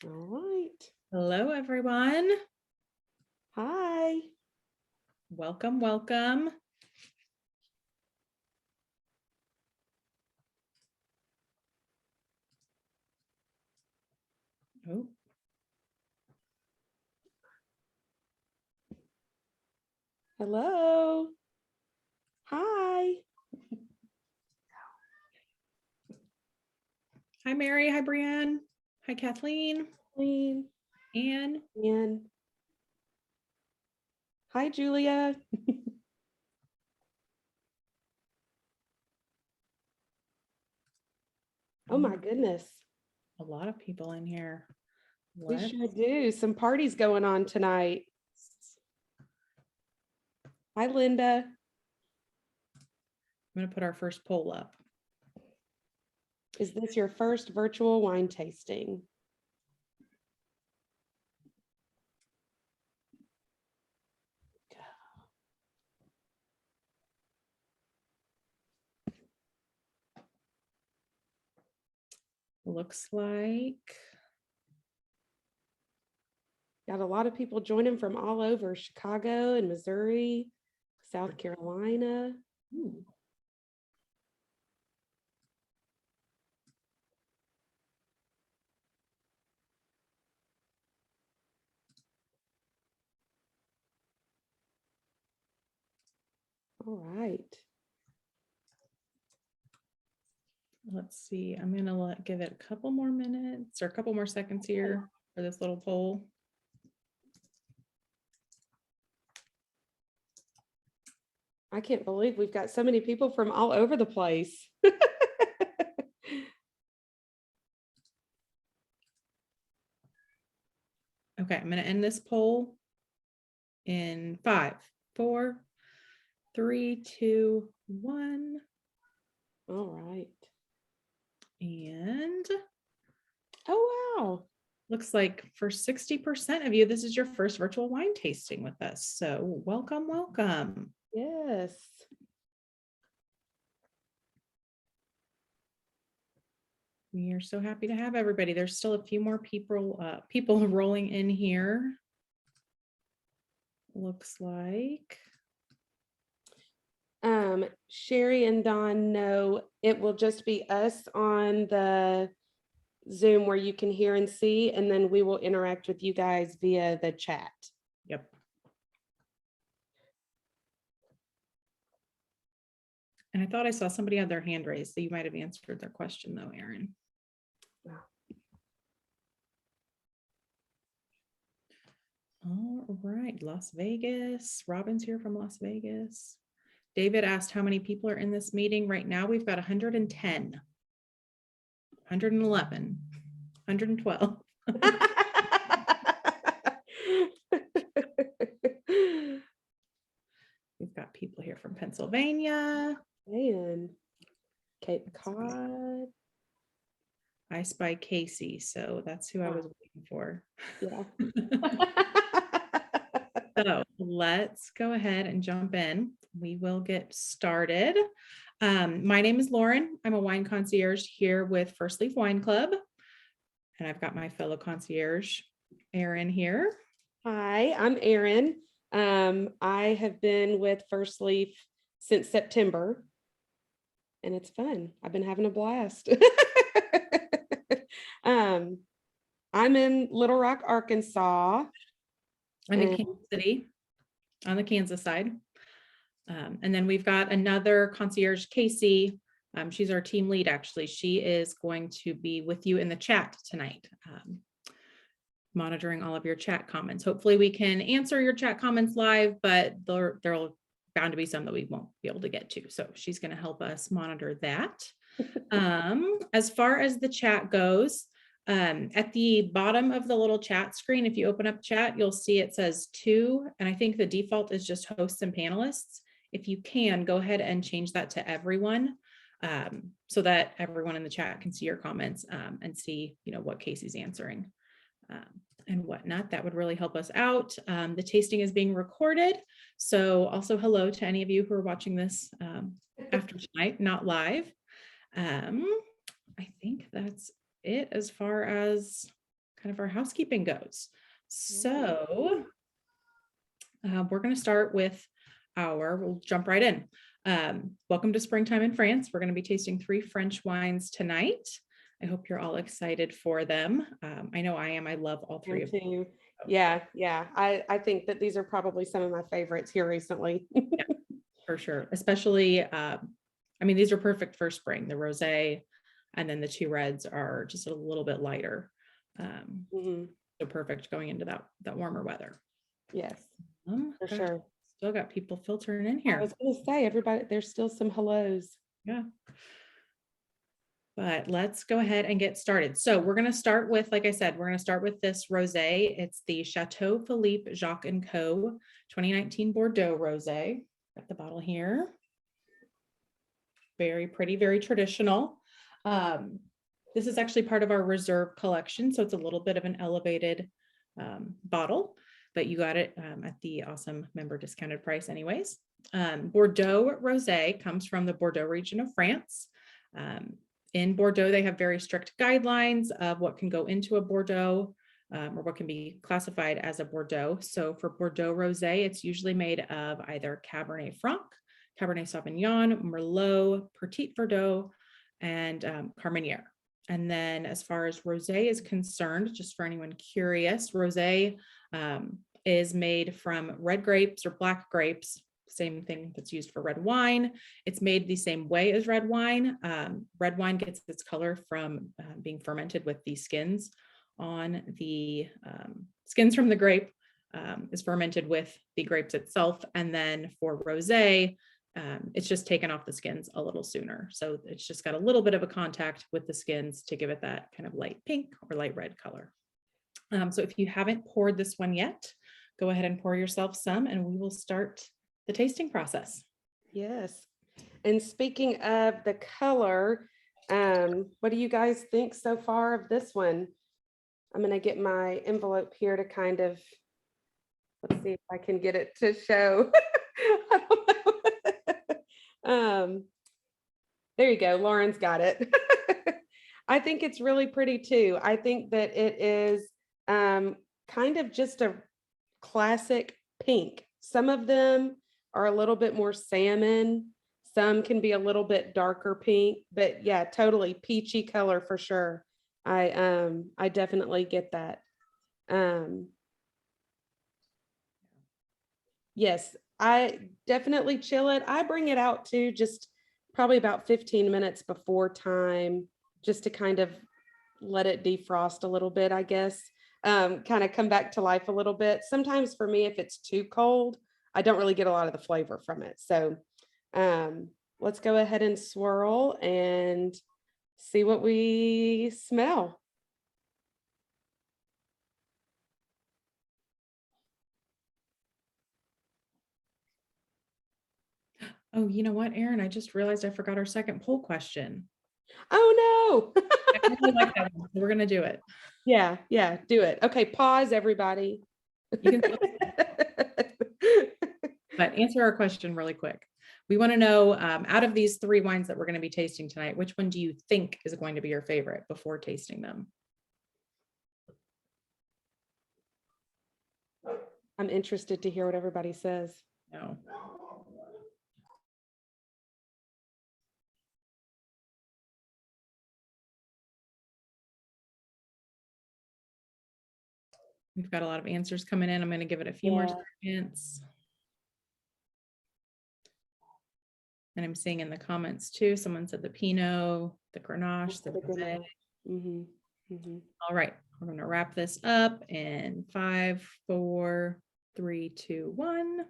All right. Hello, everyone. Hi. Welcome, welcome. Oh. Hello. Hi. Hi, Mary. Hi, Brianne. Hi, Kathleen. Queen. Anne. And hi, Julia. Oh my goodness. A lot of people in here. We Let's sure do. Some parties going on tonight. Hi, Linda. I'm going to put our first poll up. Is this your first virtual wine tasting? Looks like Got a lot of people joining from all over Chicago and Missouri, South Carolina. ooh, All right. let's see. I'm going to give it a couple more minutes or a couple more seconds here for this little poll. I can't believe we've got so many people from all over the place. Okay, I'm going to end this poll in 5, 4, 3, 2, 1. All right. And Oh, wow. looks like for 60% of you, this is your first virtual wine tasting with us. So welcome, welcome. Yes. We are so happy to have everybody. There's still a few more people rolling in here. Looks like. Sherry and Dawn know it will just be us on the Zoom where you can hear and see, and then we will interact with you guys via the chat. Yep. And I thought I saw somebody had their hand raised, so you might have answered their question though, Erin. All right, Las Vegas. Robin's here from Las Vegas. David asked how many people are in this meeting. Right now, we've got 110, 111, 112. We've got people here from Pennsylvania. And Cape Cod. I spy Casey, so that's who I was waiting for. Yeah. So let's go ahead and jump in. We will get started. My name is Lauren. I'm a wine concierge here with First Leaf Wine Club. And I've got my fellow concierge, Erin here. Hi, I'm Erin. I have been with First Leaf since September, and it's fun. I've been having a blast. I'm in Little Rock, Arkansas. I'm in Kansas City on the Kansas side. And then we've got another concierge, Casey. She's our team lead, actually. She is going to be with you in the chat tonight, monitoring all of your chat comments. Hopefully we can answer your chat comments live, but there'll bound to be some that we won't be able to get to. So she's going to help us monitor that. As far as the chat goes, at the bottom of the little chat screen, if you open up chat, you'll see it says 2, and I think the default is just hosts and panelists. If you can, go ahead and change that to everyone, so that everyone in the chat can see your comments and see, what Casey's answering and whatnot. That would really help us out. The tasting is being recorded, so also hello to any of you who are watching this after tonight, not live. I think that's it as far as kind of our housekeeping goes. So we're going to start with we'll jump right in. Welcome to Springtime in France. We're going to be tasting 3 French wines tonight. I hope you're all excited for them. I know I am. I love all 3 Me of them. too. Yeah. I think that these are probably some of my favorites here recently. Yeah, for sure. Especially, I mean, these are perfect for spring. The rosé and then the 2 reds are just a little bit lighter. So perfect going into that warmer weather. Yes, for Gosh, sure. still got people filtering in I here. was going to say, everybody, there's still some hellos. Yeah. But let's go ahead and get started. So we're going to start with, like I said, we're going to start with this rosé. It's the Chateau Philippe Jacques & Co. 2019 Bordeaux rosé. Got the bottle here. Very pretty, very traditional. This is actually part of our reserve collection, so it's a little bit of an elevated bottle, but you got it at the awesome member discounted price anyways. Bordeaux rosé comes from the Bordeaux region of France. In Bordeaux, they have very strict guidelines of what can go into a Bordeaux or what can be classified as a Bordeaux. So for Bordeaux rosé, it's usually made of either Cabernet Franc, Cabernet Sauvignon, Merlot, Petit Verdot, and Carmenere. And then as far as rosé is concerned, just for anyone curious, rosé is made from red grapes or black grapes, same thing that's used for red wine. It's made the same way as red wine. Red wine gets its color from being fermented with the skins on the skins from the grape is fermented with the grapes itself. And then for rosé, it's just taken off the skins a little sooner. So it's just got a little bit of a contact with the skins to give it that kind of light pink or light red color. So if you haven't poured this one yet, go ahead and pour yourself some and we will start the tasting process. Yes. And speaking of the color, what do you guys think so far of this one? I'm going to get my envelope here to kind of, let's see if I can get it to show. I don't know. There you go. Lauren's got it. I think it's really pretty too. I think that it is kind of just a classic pink. Some of them are a little bit more salmon. Some can be a little bit darker pink, but yeah, totally peachy color for sure. I definitely get that. Yes, I definitely chill it. I bring it out too, just probably about 15 minutes before time, just to kind of let it defrost a little bit, I guess. Kind of come back to life a little bit. Sometimes for me, if it's too cold, I don't really get a lot of the flavor from it. So let's go ahead and swirl and see what we smell. Oh, you know what, Erin? I just realized I forgot our second poll question. Oh no. I really like that one. We're going to do it. Yeah, do it. Okay, pause everybody. You can but answer our question really quick. We want to know, out of these 3 wines that we're going to be tasting tonight, which one do you think is going to be your favorite before tasting them? I'm interested to hear what everybody says. No. We've got a lot of answers coming in. I'm going to give it a few more seconds. And I'm seeing in the comments too, someone said the Pinot, the Grenache, the Rosé. All right, we're going to wrap this up in 5, 4, 3, 2, 1.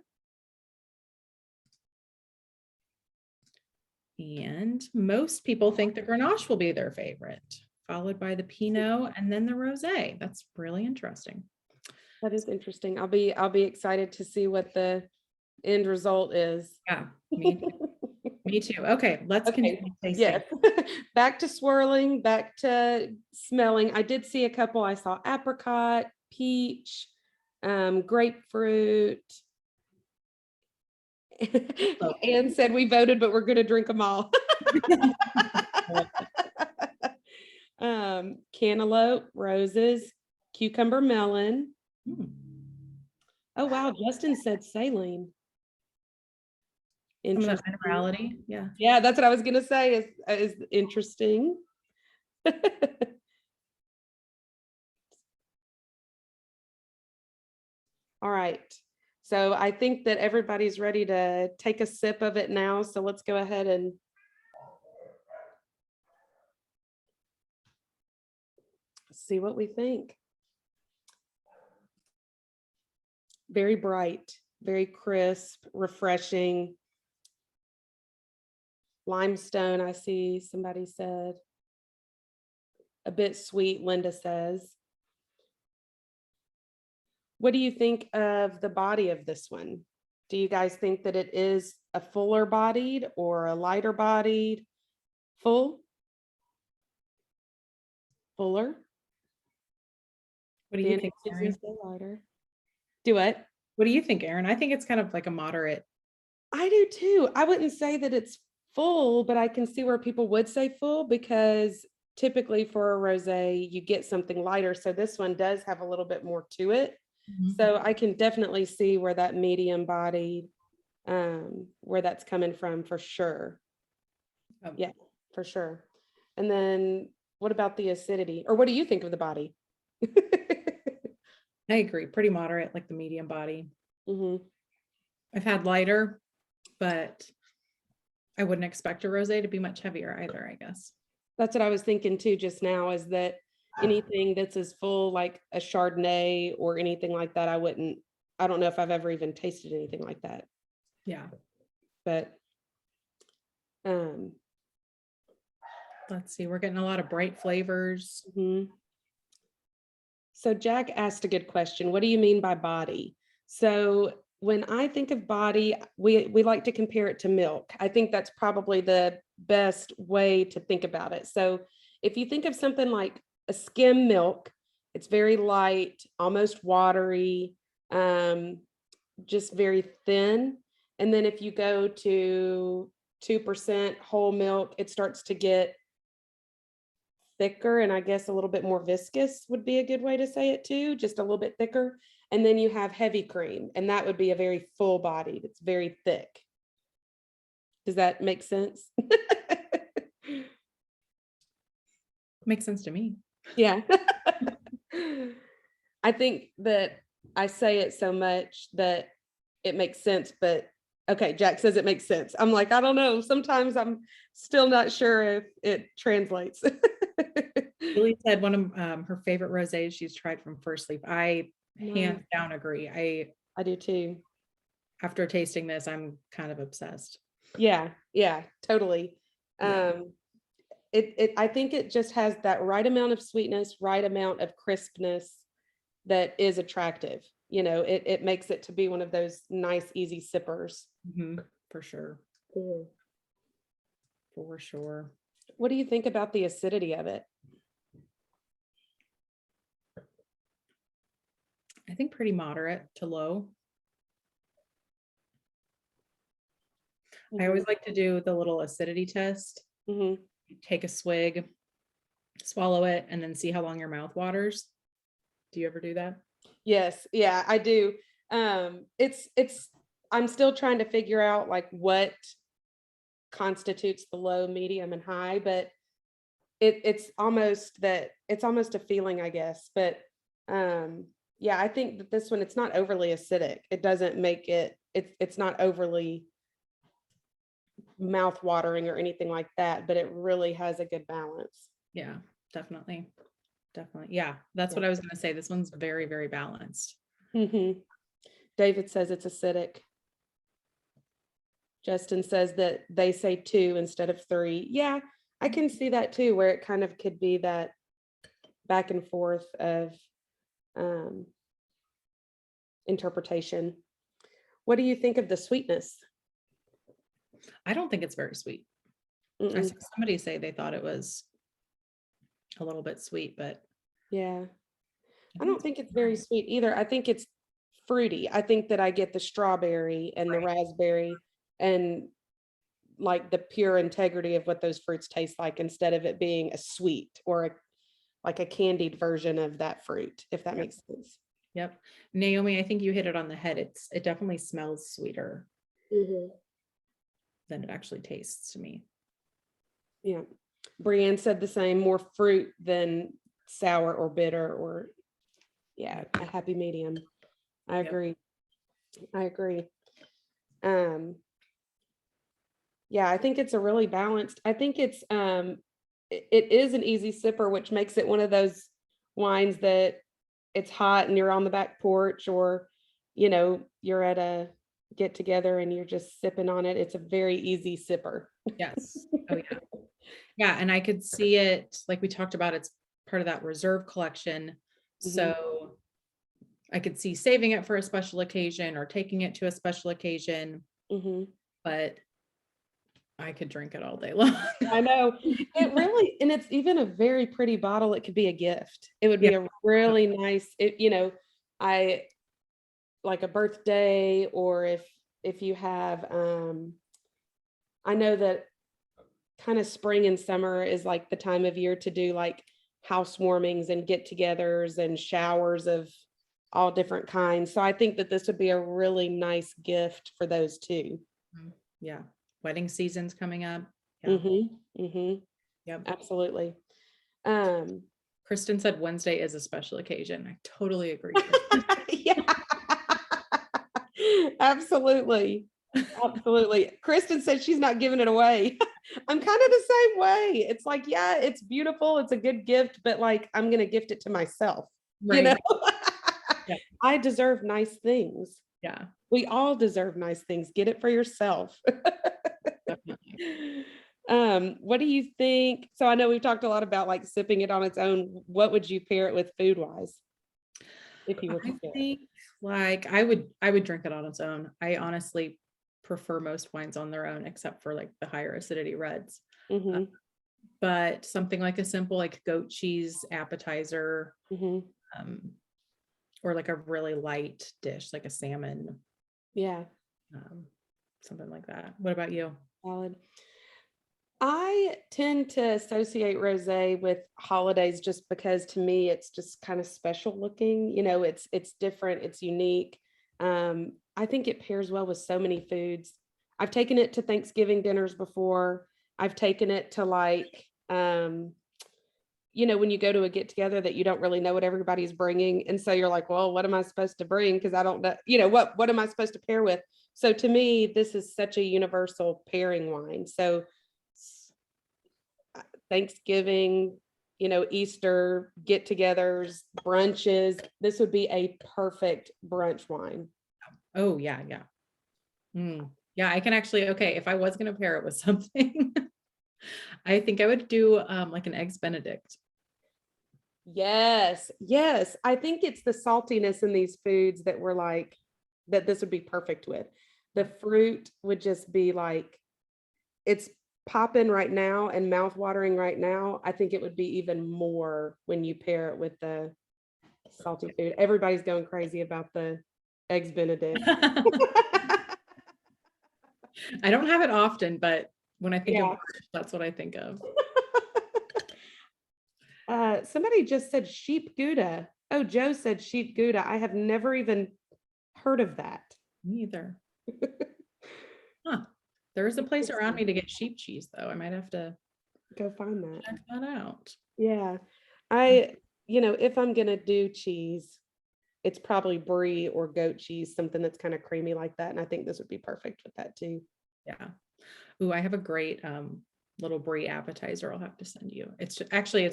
And most people think the Grenache will be their favorite, followed by the Pinot and then the Rosé. That's really interesting. That is interesting. I'll be excited to see what the end result is. Yeah, me too. Me too. Okay, let's continue tasting. Yes. Back to swirling, back to smelling. I did see a couple. I saw apricot, peach, grapefruit. Anne said we voted, but we're going to drink them all. Cantaloupe, roses, cucumber melon. Hmm. Oh, wow. Justin said saline. Some of that Interesting. minerality. Yeah. Yeah, that's what I was gonna say is interesting. All right. So I think that everybody's ready to take a sip of it now. So let's go ahead and see what we think. Very bright, very crisp, refreshing. Limestone, I see somebody said. A bit sweet, Linda says. What do you think of the body of this one? Do you guys think that it is a fuller bodied or a lighter bodied? Full? Fuller? What do you Danny think, and Erin? Susie say lighter. Do what? What do you think, Erin? I think it's kind of like a moderate. I do too. I wouldn't say that it's full, but I can see where people would say full because typically for a rosé, you get something lighter. So this one does have a little bit more to it. So I can definitely see where that medium body, where that's coming from for sure. Oh, Yeah, for sure. And then what about the acidity? Or what do you think of the body? I agree. Pretty moderate, like the medium body. hmm I've had lighter, but I wouldn't expect a rosé to be much heavier either, I guess. That's what I was thinking too just now is that anything that's as full like a Chardonnay or anything like that, I don't know if I've ever even tasted anything like that. Yeah. But um Let's see. We're getting a lot of bright flavors. mhm. So Jack asked a good question. What do you mean by body? So when I think of body, we like to compare it to milk. I think that's probably the best way to think about it. So if you think of something like a skim milk, it's very light, almost watery, just very thin. And then if you go to 2% whole milk, it starts to get thicker and I guess a little bit more viscous would be a good way to say it too, just a little bit thicker. And then you have heavy cream, and that would be a very full bodied, it's very thick. Does that make sense? Makes sense to me. Yeah. I think that I say it so much that it makes sense, but okay, Jack says it makes sense. I'm like, I don't know. Sometimes I'm still not sure if it translates. Julie said one of her favorite rosés she's tried from First Leaf. I Nice. hands down agree. I do too. After tasting this, I'm kind of obsessed. Yeah, yeah, totally. Yeah. I think it just has that right amount of sweetness, right amount of crispness that is attractive. You know, it makes it to be one of those nice, easy sippers. For sure. Mhm. For sure. What do you think about the acidity of it? I think pretty moderate to low. I always like to do the little acidity test. Mhm. Take a swig, swallow it, and then see how long your mouth waters. Do you ever do that? Yes, yeah, I do. It's I'm still trying to figure out like what constitutes the low, medium, and high, but it's almost a feeling, I guess. But yeah, I think that this one it's not overly acidic. It doesn't make it's not overly mouth watering or anything like that, but it really has a good balance. Yeah, definitely. Definitely. Yeah, that's Yeah. what I was going to say. This one's very, very balanced. David says it's acidic. Justin says that they say 2 instead of 3. Yeah, I can see that too, where it kind of could be that back and forth of interpretation. What do you think of the sweetness? I don't think it's very sweet. I saw somebody say they thought it was a little bit sweet, but Yeah, I don't think it's very sweet either. I think it's fruity. I think that I get the strawberry and the raspberry and like the pure integrity of what those fruits taste like instead of it being a sweet or like a candied version of that fruit, if that Yep. makes sense. Yep. Naomi, I think you hit it on the head. It definitely smells sweeter than it actually tastes to me. Yeah. Brienne said the same, more fruit than sour or bitter or, yeah, a happy medium. I Yep. agree. I agree. Yeah, I think it's a really balanced. I think it's it is an easy sipper, which makes it one of those wines that it's hot and you're on the back porch, or you're at a get together and you're just sipping on it. It's a very easy sipper. Yes. Oh yeah. Yeah. And I could see it, like we talked about, it's part of that reserve collection. So I could see saving it for a special occasion or taking it to a special occasion, but I could drink it all day long. I know it really, and it's even a very pretty bottle. It could be a gift. It would be Yeah. a really nice, I like a birthday, or if you have, I know that kind of spring and summer is like the time of year to do like housewarmings and get-togethers and showers of all different kinds. So I think that this would be a really nice gift for those too. Yeah. Wedding season's coming up. Yeah. Yep. Absolutely. Kristen said Wednesday is a special occasion. I totally agree. Yeah. Absolutely. Absolutely. Kristen said she's not giving it away. I'm kind of the same way. It's like, yeah, it's beautiful. It's a good gift, but like, I'm going to gift it to myself. Right. Yeah. I deserve nice things. Yeah. We all deserve nice things. Get it for yourself. Definitely. What do you think? So I know we've talked a lot about like sipping it on its own. What would you pair it with food wise? If you were to I pair it? think like I would drink it on its own. I honestly prefer most wines on their own, except for like the higher acidity reds. But something like a simple like goat cheese appetizer, or like a really light dish, like a salmon, Yeah. something like that. What about you? Valid. I tend to associate rosé with holidays just because to me it's just kind of special looking. It's different, it's unique. I think it pairs well with so many foods. I've taken it to Thanksgiving dinners before. I've taken it to like when you go to a get together that you don't really know what everybody's bringing, and so you're like, well, what am I supposed to bring, because I don't know, what am I supposed to pair with. So to me this is such a universal pairing wine. So Thanksgiving, Easter get-togethers, brunches, this would be a perfect brunch wine. Oh yeah, yeah. Yeah, I can actually, okay, if I was going to pair it with something, I think I would do like an eggs Benedict. Yes, yes. I think it's the saltiness in these foods that we're like, that this would be perfect with. The fruit would just be like, it's popping right now and mouth watering right now. I think it would be even more when you pair it with the salty food. Everybody's going crazy about the eggs Benedict. I don't have it often, but when I think of Yeah. brunch, that's what I think of. Somebody just said sheep Gouda. Oh, Joe said sheep Gouda. I have never even heard of that. Me either. Huh. There is a place around me to get sheep cheese, though. I might have to Go find that. check that out. Yeah. If I'm gonna do cheese, it's probably brie or goat cheese, something that's kind of creamy like that. And I think this would be perfect with that too. Yeah. Ooh, I have a great little brie appetizer I'll have to send you. It's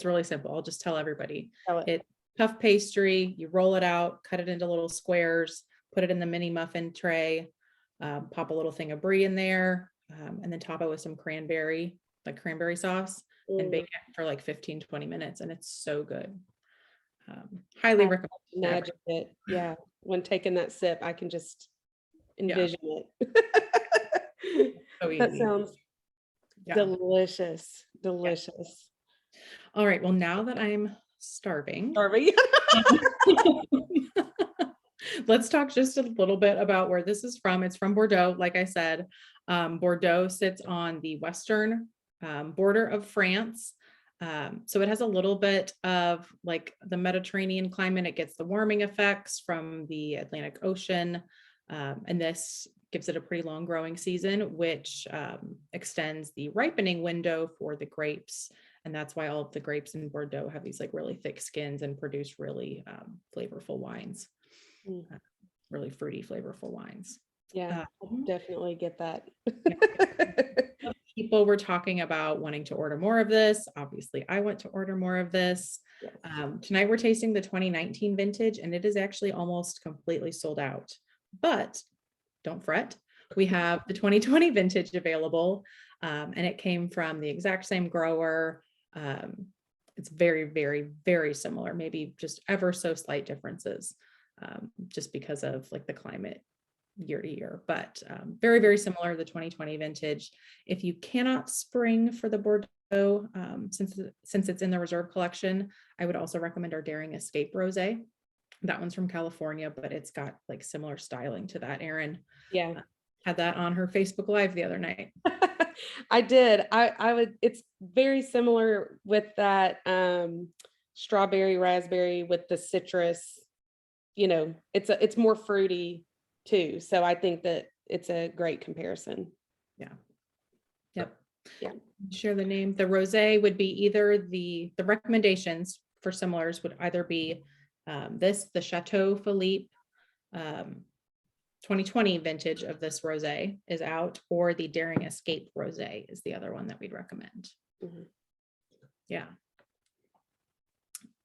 really simple. I'll just tell everybody. It's puff pastry, you roll it out, cut it into little squares, put it in the mini muffin tray, pop a little thing of brie in there, and then top it with some cranberry sauce, and bake it for like 15-20 minutes. And it's so good. Highly recommend. Imagine it. Yeah. When taking that sip, I can just envision it. So That easy. sounds delicious. Delicious. Yeah. All right. Well, now that I'm starving, let's talk just a little bit about where this is from. It's from Bordeaux. Like I said, Bordeaux sits on the western border of France. So it has a little bit of like the Mediterranean climate. It gets the warming effects from the Atlantic Ocean. And this gives it a pretty long growing season, which extends the ripening window for the grapes. And that's why all of the grapes in Bordeaux have these like really thick skins and produce really flavorful wines, really fruity, flavorful wines. Yeah, I definitely get that. People were talking about wanting to order more of this. Obviously, I want to order more of this. Yes. Tonight we're tasting the 2019 vintage, and it is actually almost completely sold out. But don't fret, we have the 2020 vintage available, and it came from the exact same grower. It's very, very, very similar, maybe just ever so slight differences, just because of like the climate year to year, but very, very similar to the 2020 vintage. If you cannot spring for the Bordeaux, since it's in the reserve collection, I would also recommend our Daring Escape Rosé. That one's from California, but it's got like similar styling to that. Erin had that on her Facebook Live the other night. I did. I would, it's very similar with that strawberry, raspberry with the citrus, it's more fruity too. So I think that it's a great comparison. Yeah. Yep. Yeah. Share the name. The rosé would be either the recommendations for similars would either be the Chateau Philippe 2020 vintage of this rosé is out, or the Daring Escape rosé is the other one that we'd recommend. Mm-hmm. Yeah.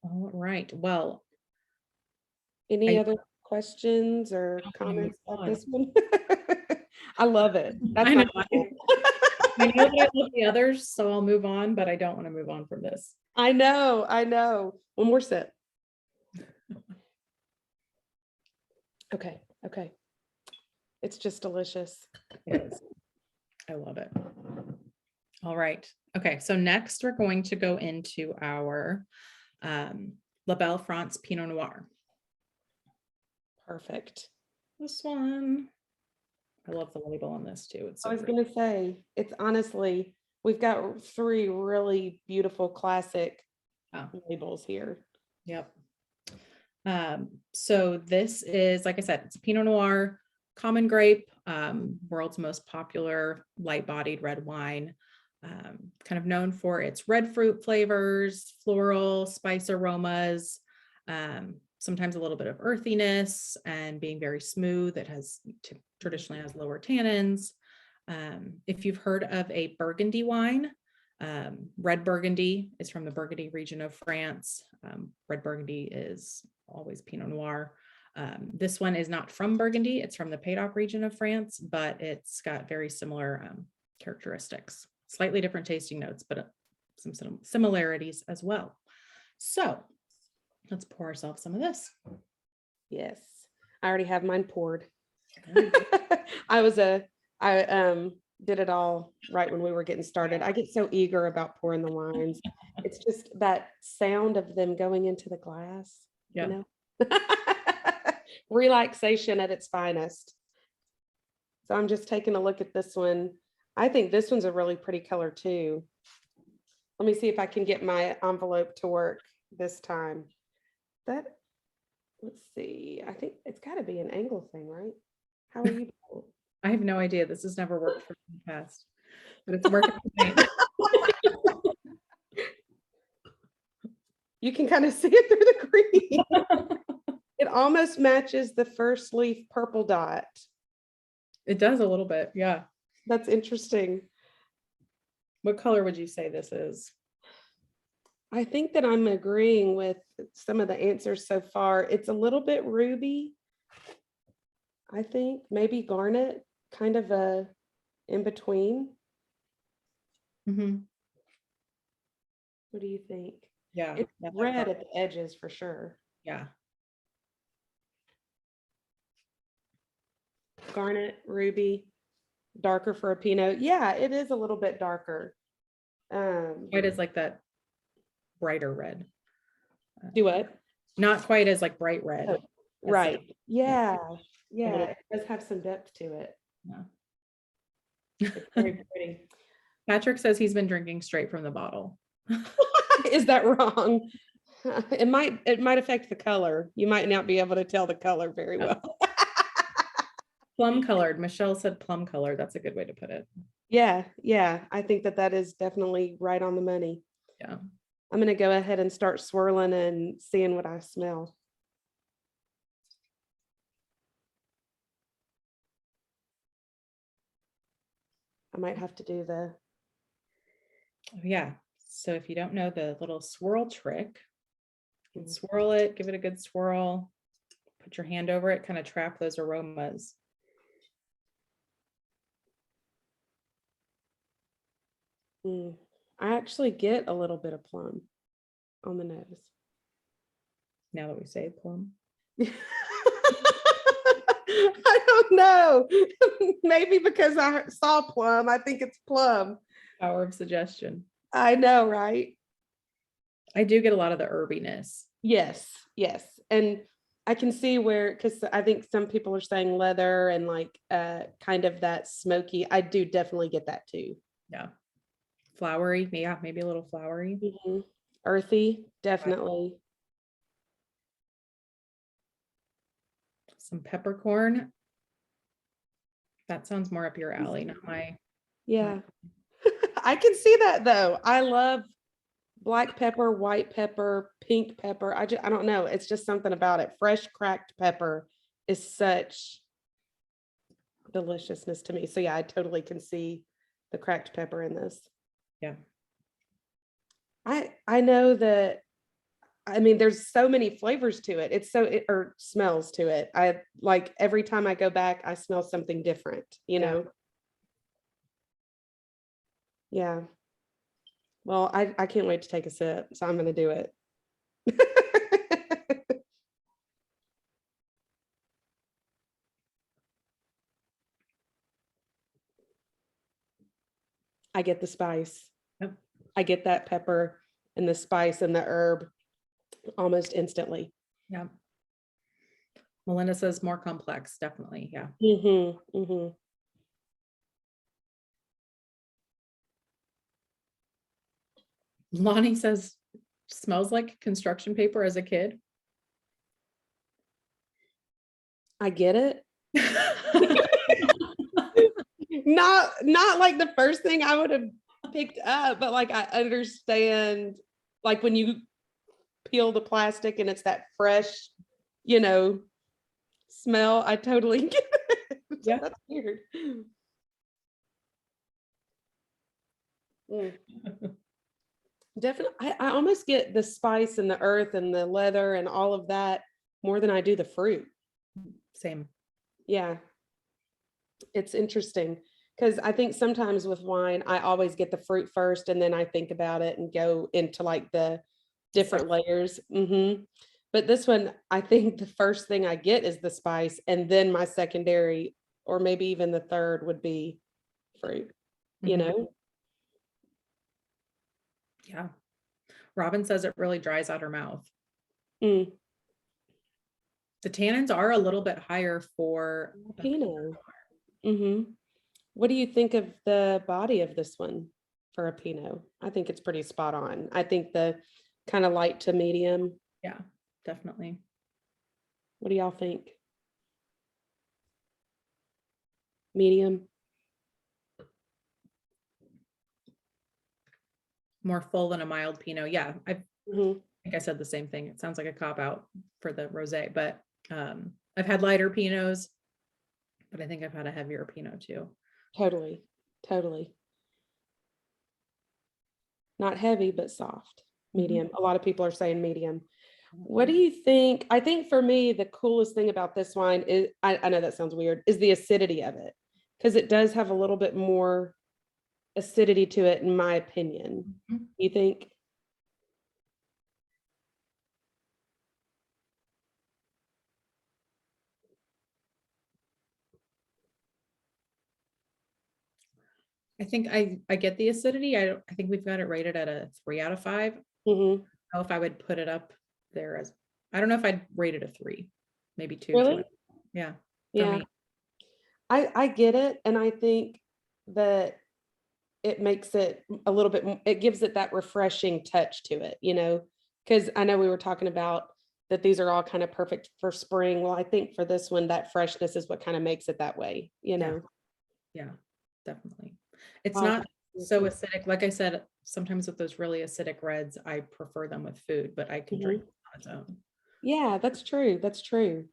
All right. Well, any other questions or comments about this one? I love it. That's I know. I know that I love the others, so I'll move on, but I don't want to move on from this. I know. One more sip. Okay. It's just delicious. It is. I love it. All right. Okay. So next we're going to go into our La Belle France Pinot Noir. Perfect. This one, I love the label on this too. It's so I was pretty. going to say, it's honestly, we've got 3 really beautiful classic labels here. Yep. So this is, like I said, it's a Pinot Noir, common grape, world's most popular light-bodied red wine, kind of known for its red fruit flavors, floral, spice aromas, sometimes a little bit of earthiness, and being very smooth. It traditionally has lower tannins. If you've heard of a Burgundy wine, red Burgundy is from the Burgundy region of France. Red Burgundy is always Pinot Noir. This one is not from Burgundy, it's from the Pays-d'Oc region of France, but it's got very similar characteristics, slightly different tasting notes, but some similarities as well. So let's pour ourselves some of this. Yes, I already have mine poured. Mm-hmm. I did it all right when we were getting started. I get so eager about pouring the wines. It's just that sound of them going into the glass, relaxation at its finest. So I'm just taking a look at this one. I think this one's a really pretty color too. Let me see if I can get my envelope to work this time. Let's see. I think it's got to be an angle thing, right? How are you? I have no idea. This has never worked for me in the past, but it's working for me. You can kind of see it through the green. It almost matches the first leaf purple dot. It does a little bit. Yeah. That's interesting. What color would you say this is? I think that I'm agreeing with some of the answers so far. It's a little bit ruby. I think maybe garnet, kind of a in between. Mm-hmm. What do you think? Yeah. It's red at the edges for sure. Yeah. Garnet, ruby, darker for a Pinot. Yeah, it is a little bit darker. White is like that brighter red. Do what? Not quite as like bright red. Oh, right. Yeah. It does have some depth to it. Yeah. It's very pretty. Patrick says he's been drinking straight from the bottle. Is that wrong? It might affect the color. You might not be able to tell the color very Yeah. well. Plum colored. Michelle said plum colored. That's a good way to put it. Yeah, yeah, I think that that is definitely right on the money. Yeah. I'm gonna go ahead and start swirling and seeing what I smell. I might have to do the, Yeah. So if you don't know the little swirl trick, you can swirl it, give it a good swirl, put your hand over it, kind of trap those aromas. I actually get a little bit of plum on the nose. Now that we say plum. I don't know. Maybe because I saw plum, I think it's plum. Power of suggestion. I know, right? I do get a lot of the herbiness. Yes, yes. And I can see where, because I think some people are saying leather and like kind of that smoky. I do definitely get that too. Yeah. Flowery. Yeah, maybe a little flowery. Earthy, definitely. Some peppercorn. That sounds more up your alley, not my. Yeah. I can see that though. I love black pepper, white pepper, pink pepper. I don't know. It's just something about it. Fresh cracked pepper is such deliciousness to me. So yeah, I totally can see the cracked pepper in this. Yeah. I know that, I mean, there's so many flavors to it. It's so it or smells to it. I like every time I go back, I smell something different, you Yeah. know? Yeah. Well, I can't wait to take a sip, so I'm gonna do it. I get the spice. Yep. I get that pepper and the spice and the herb almost instantly. Yeah. Melinda says more complex, definitely. Yeah. Lonnie says smells like construction paper as a kid. I get it. Not like the first thing I would have picked up, but like I understand, like when you peel the plastic and it's that fresh, you know, smell. I totally get it. Yeah. That's weird. Definitely, I almost get the spice and the earth and the leather and all of that more than I do the fruit. Same. Yeah. It's interesting because I think sometimes with wine, I always get the fruit first and then I think about it and go into like the different layers. But this one, I think the first thing I get is the spice, and then my secondary, or maybe even the third, would be fruit, you know? Yeah. Robin says it really dries out her mouth. Mm. The tannins are a little bit higher for Pinot. What do you think of the body of this one for a Pinot? I think it's pretty spot on. I think the kind of light to medium. Yeah, definitely. What do y'all think? Medium? More full than a mild Pinot. Yeah, I Mhm. think I said the same thing. It sounds like a cop out for the rosé, but I've had lighter Pinots, but I think I've had a heavier Pinot too. Totally. Totally. Not heavy, but soft. Medium. A lot of people are saying medium. What do you think? I think for me, the coolest thing about this wine is, I know that sounds weird, is the acidity of it. Because it does have a little bit more acidity to it, in my opinion. You think? I think I get the acidity. I think we've got it rated at a 3 out of 5. I don't know if I would put it up there as, I don't know if I'd rate it a 3, maybe 2. Really? Yeah. For Yeah. me. I get it. And I think that it makes it a little bit, it gives it that refreshing touch to it, because I know we were talking about that these are all kind of perfect for spring. Well, I think for this one, that freshness is what kind of makes it that way, Yeah. Yeah, definitely. It's Oh, not so acidic. Like I said, sometimes with those really acidic reds, I prefer them with food, but I can drink mhm. on its own. Yeah, that's true. That's true.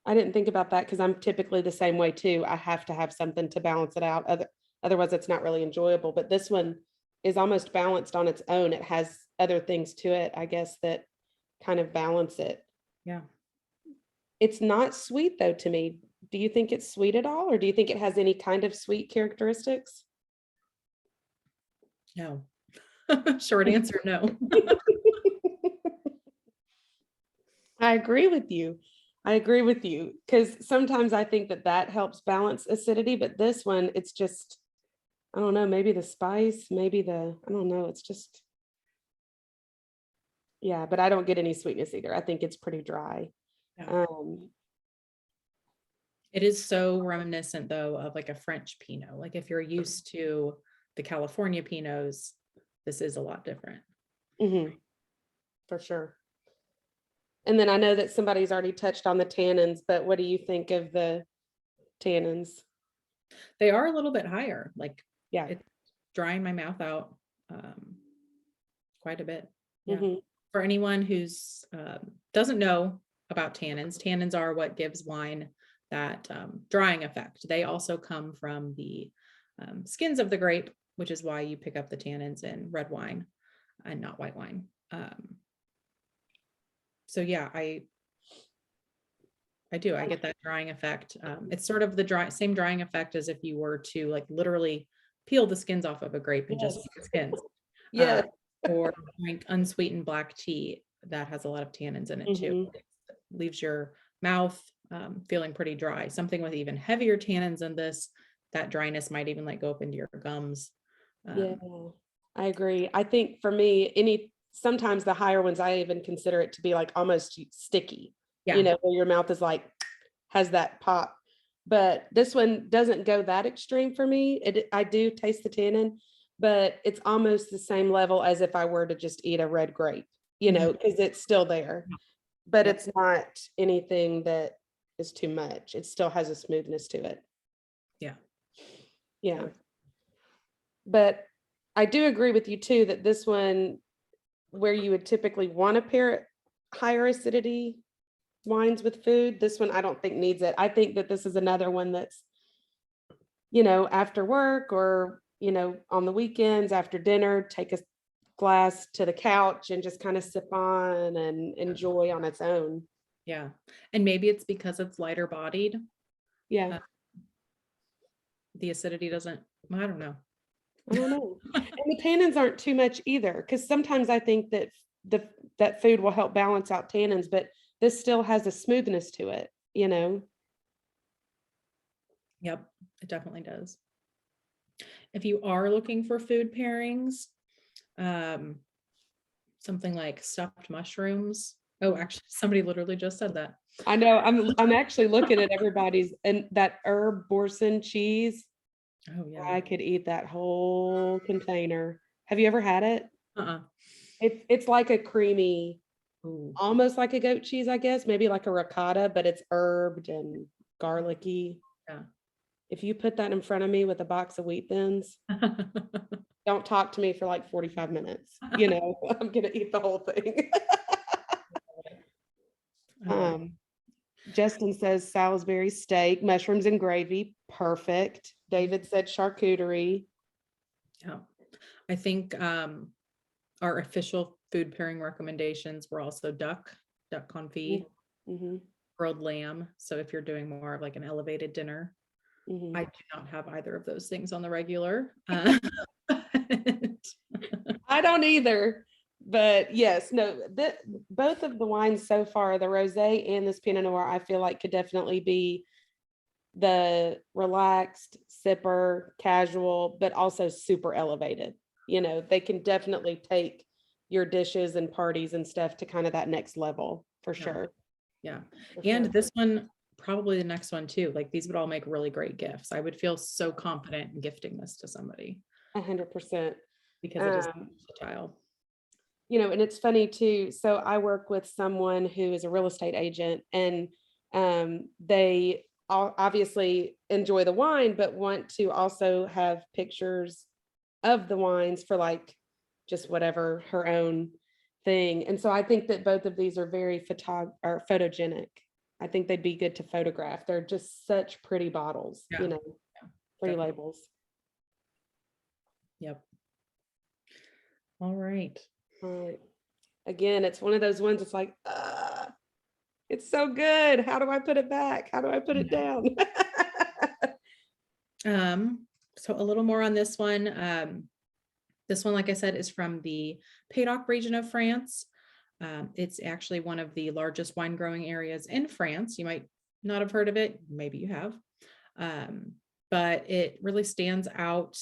I didn't think about that because I'm typically the same way too. I have to have something to balance it out. Otherwise, it's not really enjoyable. But this one is almost balanced on its own. It has other things to it, I guess, that kind of balance it. Yeah. It's not sweet though to me. Do you think it's sweet at all, or do you think it has any kind of sweet characteristics? No. Short answer, no. I agree with you. I agree with you because sometimes I think that that helps balance acidity, but this one, it's just, I don't know, maybe the spice, maybe I don't know, it's just, yeah, but I don't get any sweetness either. I think it's pretty dry. Yeah. Um, It is so reminiscent though of like a French Pinot. Like if you're used to the California Pinots, this is a lot different. mhm, for sure. And then I know that somebody's already touched on the tannins, but what do you think of the tannins? They are a little bit higher, like Yeah. it's drying my mouth out quite a bit. Yeah. Mhm. For anyone who's doesn't know about tannins, tannins are what gives wine that drying effect. They also come from the skins of the grape, which is why you pick up the tannins in red wine and not white wine. So yeah, I do. I get that drying effect. It's sort of the same drying effect as if you were to like literally peel the skins off of a grape and just Yes. eat the skins. Yeah. Or drink unsweetened black tea that has a lot of tannins in it too. Mhm. It leaves your mouth feeling pretty dry. Something with even heavier tannins than this, that dryness might even like go up into your gums. Yeah, Um, I agree. I think for me, sometimes the higher ones, I even consider it to be like almost sticky, yeah, where your mouth is like, has that pop. But this one doesn't go that extreme for me. I do taste the tannin, but it's almost the same level as if I were to just eat a red grape, mhm, because it's still there, but yep, it's not anything that is too much. It still has a smoothness to it. yeah. I Yeah. would- But I do agree with you too, that this one, where you would typically want to pair higher acidity wines with food, this one I don't think needs it. I think that this is another one that's, after work or, on the weekends after dinner, take a glass to the couch and just kind of sip on and enjoy on its own. Yeah. And maybe it's because it's lighter bodied. Yeah, uh, the acidity doesn't, I don't know. I don't know. And the tannins aren't too much either, because sometimes I think that that food will help balance out tannins, but this still has a smoothness to it. Yep, it definitely does. If you are looking for food pairings, um, something like stuffed mushrooms. Oh, actually, somebody literally just said that. I know. I'm actually looking at everybody's, and that herb Boursin cheese. Oh yeah. I could eat that whole container. Have you ever had it? Uh-uh. It's like a creamy, Ooh. almost like a goat cheese, I guess, maybe like a ricotta, but it's herbed and garlicky. Yeah. If you put that in front of me with a box of wheat thins, don't talk to me for like 45 minutes. I'm gonna eat the whole thing. I love it. um, Justin says Salisbury steak, mushrooms and gravy. Perfect. David said charcuterie. Yeah. I think our official food pairing recommendations were also duck confit, Mm-hmm, grilled lamb. So if you're doing more of like an elevated dinner, mm-hmm. I do not have either of those things on the regular. I don't either. But yes, no, both of the wines so far, the rosé and this Pinot Noir, I feel like could definitely be the relaxed sipper, casual, but also super elevated. They can definitely take your dishes and parties and stuff to kind of that next level for Yeah. sure. Yeah. For And sure. this one, probably the next one too. Like these would all make really great gifts. I would feel so confident in gifting this to somebody. 100%. because it is Um, versatile. and it's funny too. So I work with someone who is a real estate agent, and they obviously enjoy the wine, but want to also have pictures of the wines for like just whatever her own thing. And so I think that both of these are very or photogenic. I think they'd be good to photograph. They're just such pretty bottles, Yeah. pretty Definitely. labels. Yep. All right. All right. Again, it's one of those ones. It's like, it's so good. How do I put it back? How do I put it down? So a little more on this one. This one, like I said, is from the Pays-d'Oc region of France. It's actually one of the largest wine growing areas in France. You might not have heard of it. Maybe you have. But it really stands out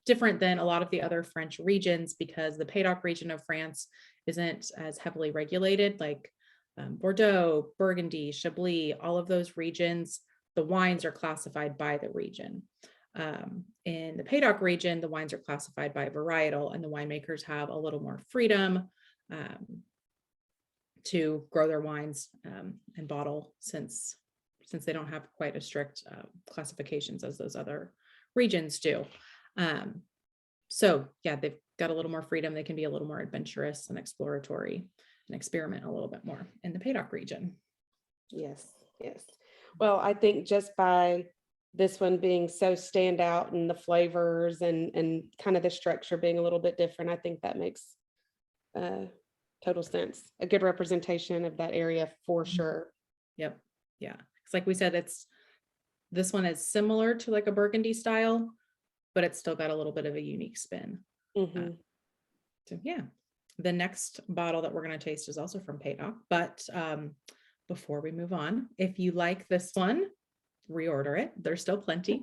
different than a lot of the other French regions because the Pays-d'Oc region of France isn't as heavily regulated like Bordeaux, Burgundy, Chablis, all of those regions. The wines are classified by the region. In the Pays-d'Oc region, the wines are classified by varietal, and the winemakers have a little more freedom to grow their wines and bottle since they don't have quite as strict classifications as those other regions do. So yeah, they've got a little more freedom. They can be a little more adventurous and exploratory and experiment a little bit more in the Pays-d'Oc region. Yes, yes. Well, I think just by this one being so standout and the flavors and kind of the structure being a little bit different, I think that makes total sense. A good representation of that area for sure. Yep. Yeah. It's like we said, this one is similar to like a Burgundy style, but it's still got a little bit of a unique spin. Mhm. So yeah, the next bottle that we're going to taste is also from Pays-d'Oc, but before we move on, if you like this one, reorder it. There's still plenty.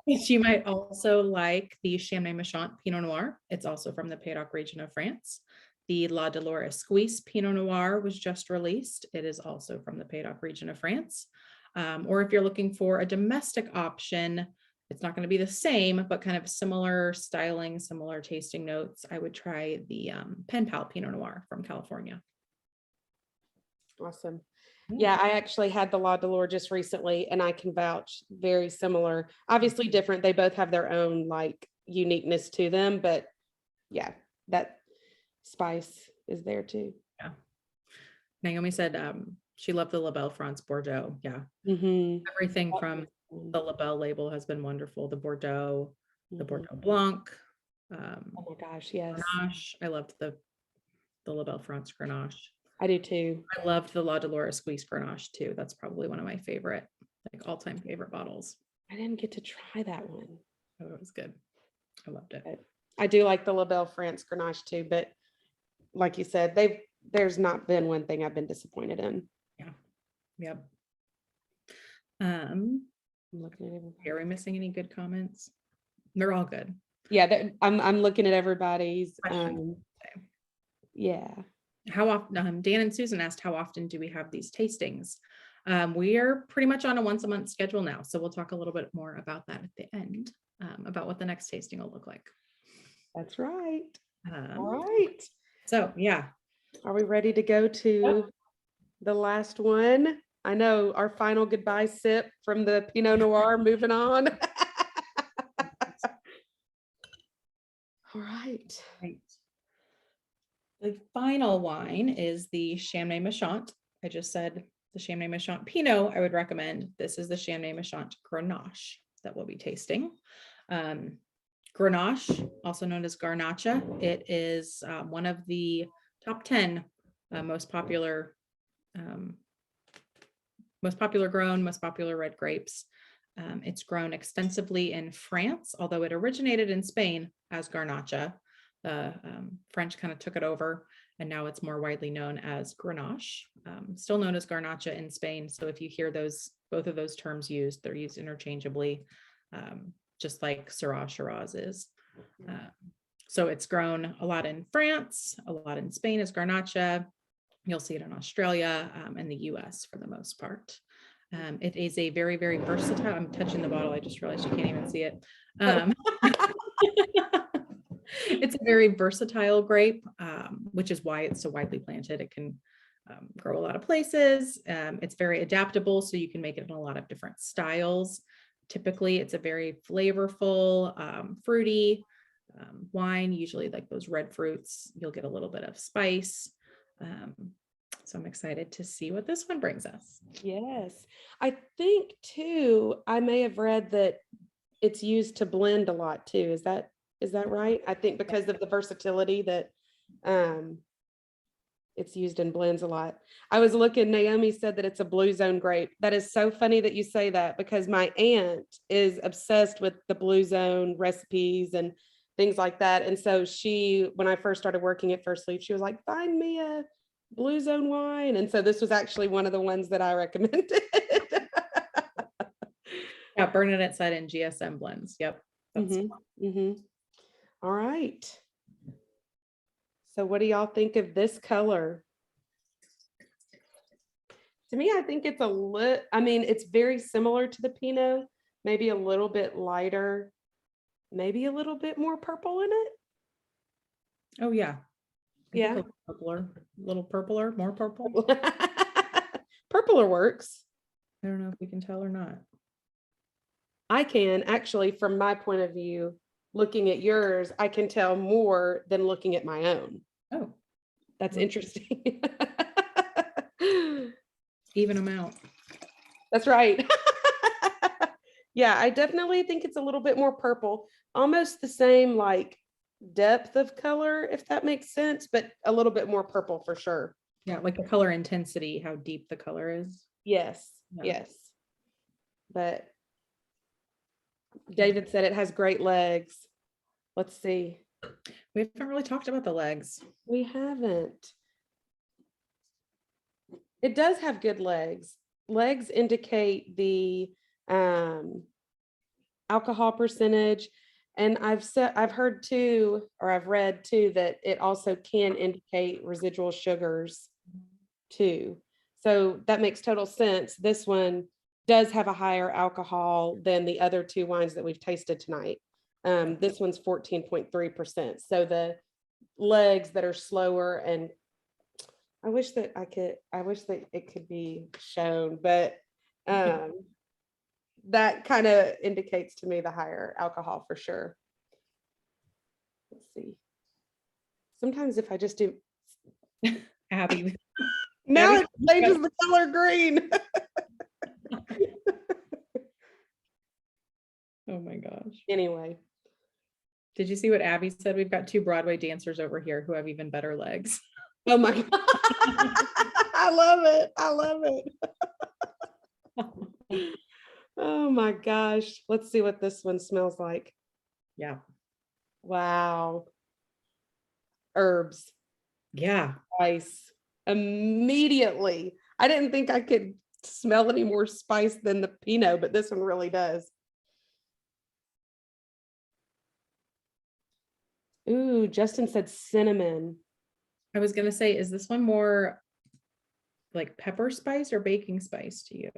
You might also like the Chambray Michant Pinot Noir. It's also from the Pays-d'Oc region of France. The La Delore Esquisse Pinot Noir was just released. It is also from the Pays-d'Oc region of France. Or if you're looking for a domestic option, it's not going to be the same, but kind of similar styling, similar tasting notes. I would try the Pen Pal Pinot Noir from California. Awesome. Yeah, I actually had the La Delore just recently, and I can vouch, very similar. Obviously different. They both have their own like uniqueness to them, but yeah, that spice is there too. Yeah. Naomi said she loved the La Belle France Bordeaux. Yeah. Mhm. Everything from the La Belle label has been wonderful. The Bordeaux, the Mhm. Bordeaux Blanc, Oh my gosh, yes. Grenache. I loved the La Belle France Grenache. I do too. I loved the La Delore Esquisse Grenache too. That's probably one of my favorite, like all-time favorite bottles. I didn't get to try that one. Oh, it was good. I loved it. But I do like the La Belle France Grenache too, but like you said, there's not been one thing I've been disappointed in. Yeah. Yep. I'm looking at everybody. Are we missing any good comments? They're all good. Yeah, I'm looking at everybody's. Yeah. How often? Dan and Susan asked, how often do we have these tastings? We are pretty much on a once-a-month schedule now, so we'll talk a little bit more about that at the end, about what the next tasting will look like. That's right. All right. So yeah, are we ready to go to the last one? I know, our final goodbye sip from the Pinot Noir. Moving on. All right. The final wine is the Chambray Michant. I just said the Chambray Michant Pinot I would recommend. This is the Chambray Michant Grenache that we'll be tasting. Grenache, also known as Garnacha, it is one of the top 10 most popular grown, most popular red grapes. It's grown extensively in France, although it originated in Spain as Garnacha. The French kind of took it over, and now it's more widely known as Grenache, still known as Garnacha in Spain. So if you hear both of those terms used, they're used interchangeably, just like Syrah Shiraz is. So it's grown a lot in France, a lot in Spain as Garnacha. You'll see it in Australia and the US for the most part. It is a very, very versatile. I'm touching the bottle. I just realized you can't even see it. Oh. It's a very versatile grape, which is why it's so widely planted. It can grow a lot of places. It's very adaptable, so you can make it in a lot of different styles. Typically, it's a very flavorful, fruity wine, usually like those red fruits. You'll get a little bit of spice. So I'm excited to see what this one brings us. Yes. I think too, I may have read that it's used to blend a lot too. Is that right? I think because of the versatility that um it's used in blends a lot. I was looking, Naomi said that it's a Blue Zone grape. That is so funny that you say that because my aunt is obsessed with the Blue Zone recipes and things like that. And so she, when I first started working at First Leaf, she was like, find me a Blue Zone wine. And so this was actually one of the ones that I recommended. Yeah, Bernadette said in GSM blends. Yep. That's All right. So what do y'all think of this color? To me, I think it's I mean, it's very similar to the Pinot, maybe a little bit lighter, maybe a little bit more purple in it. Oh yeah. Yeah. Little purpler, more purple. Purpler works. I don't know if we can tell or not. I can actually, from my point of view, looking at yours, I can tell more than looking at my own. Oh, That's interesting. even amount. That's right. Yeah, I definitely think it's a little bit more purple, almost the same like depth of color, if that makes sense, but a little bit more purple for sure. Yeah, like the color intensity, how deep the color is. Yes, Yeah. yes. But David said it has great legs. Let's see. We haven't really talked about the legs. We haven't. It does have good legs. Legs indicate the alcohol percentage. And I've heard too, or I've read too, that it also can indicate residual sugars too. So that makes total sense. This one does have a higher alcohol than the other two wines that we've tasted tonight. This one's 14.3%. So the legs that are slower, and I wish that it could be shown, but that kind of indicates to me the higher alcohol for sure. Let's see. Sometimes if I just do Abby. now Abby, it changes the color green. Oh my gosh. Anyway. Did you see what Abby said? We've got two Broadway dancers over here who have even better legs. Oh my God. I love it. I love it. Oh my gosh. Let's see what this one smells like. Yeah. Wow. Herbs. Yeah. Spice. Immediately. I didn't think I could smell any more spice than the Pinot, but this one really does. Ooh, Justin said cinnamon. I was gonna say, is this one more like pepper spice or baking spice to you?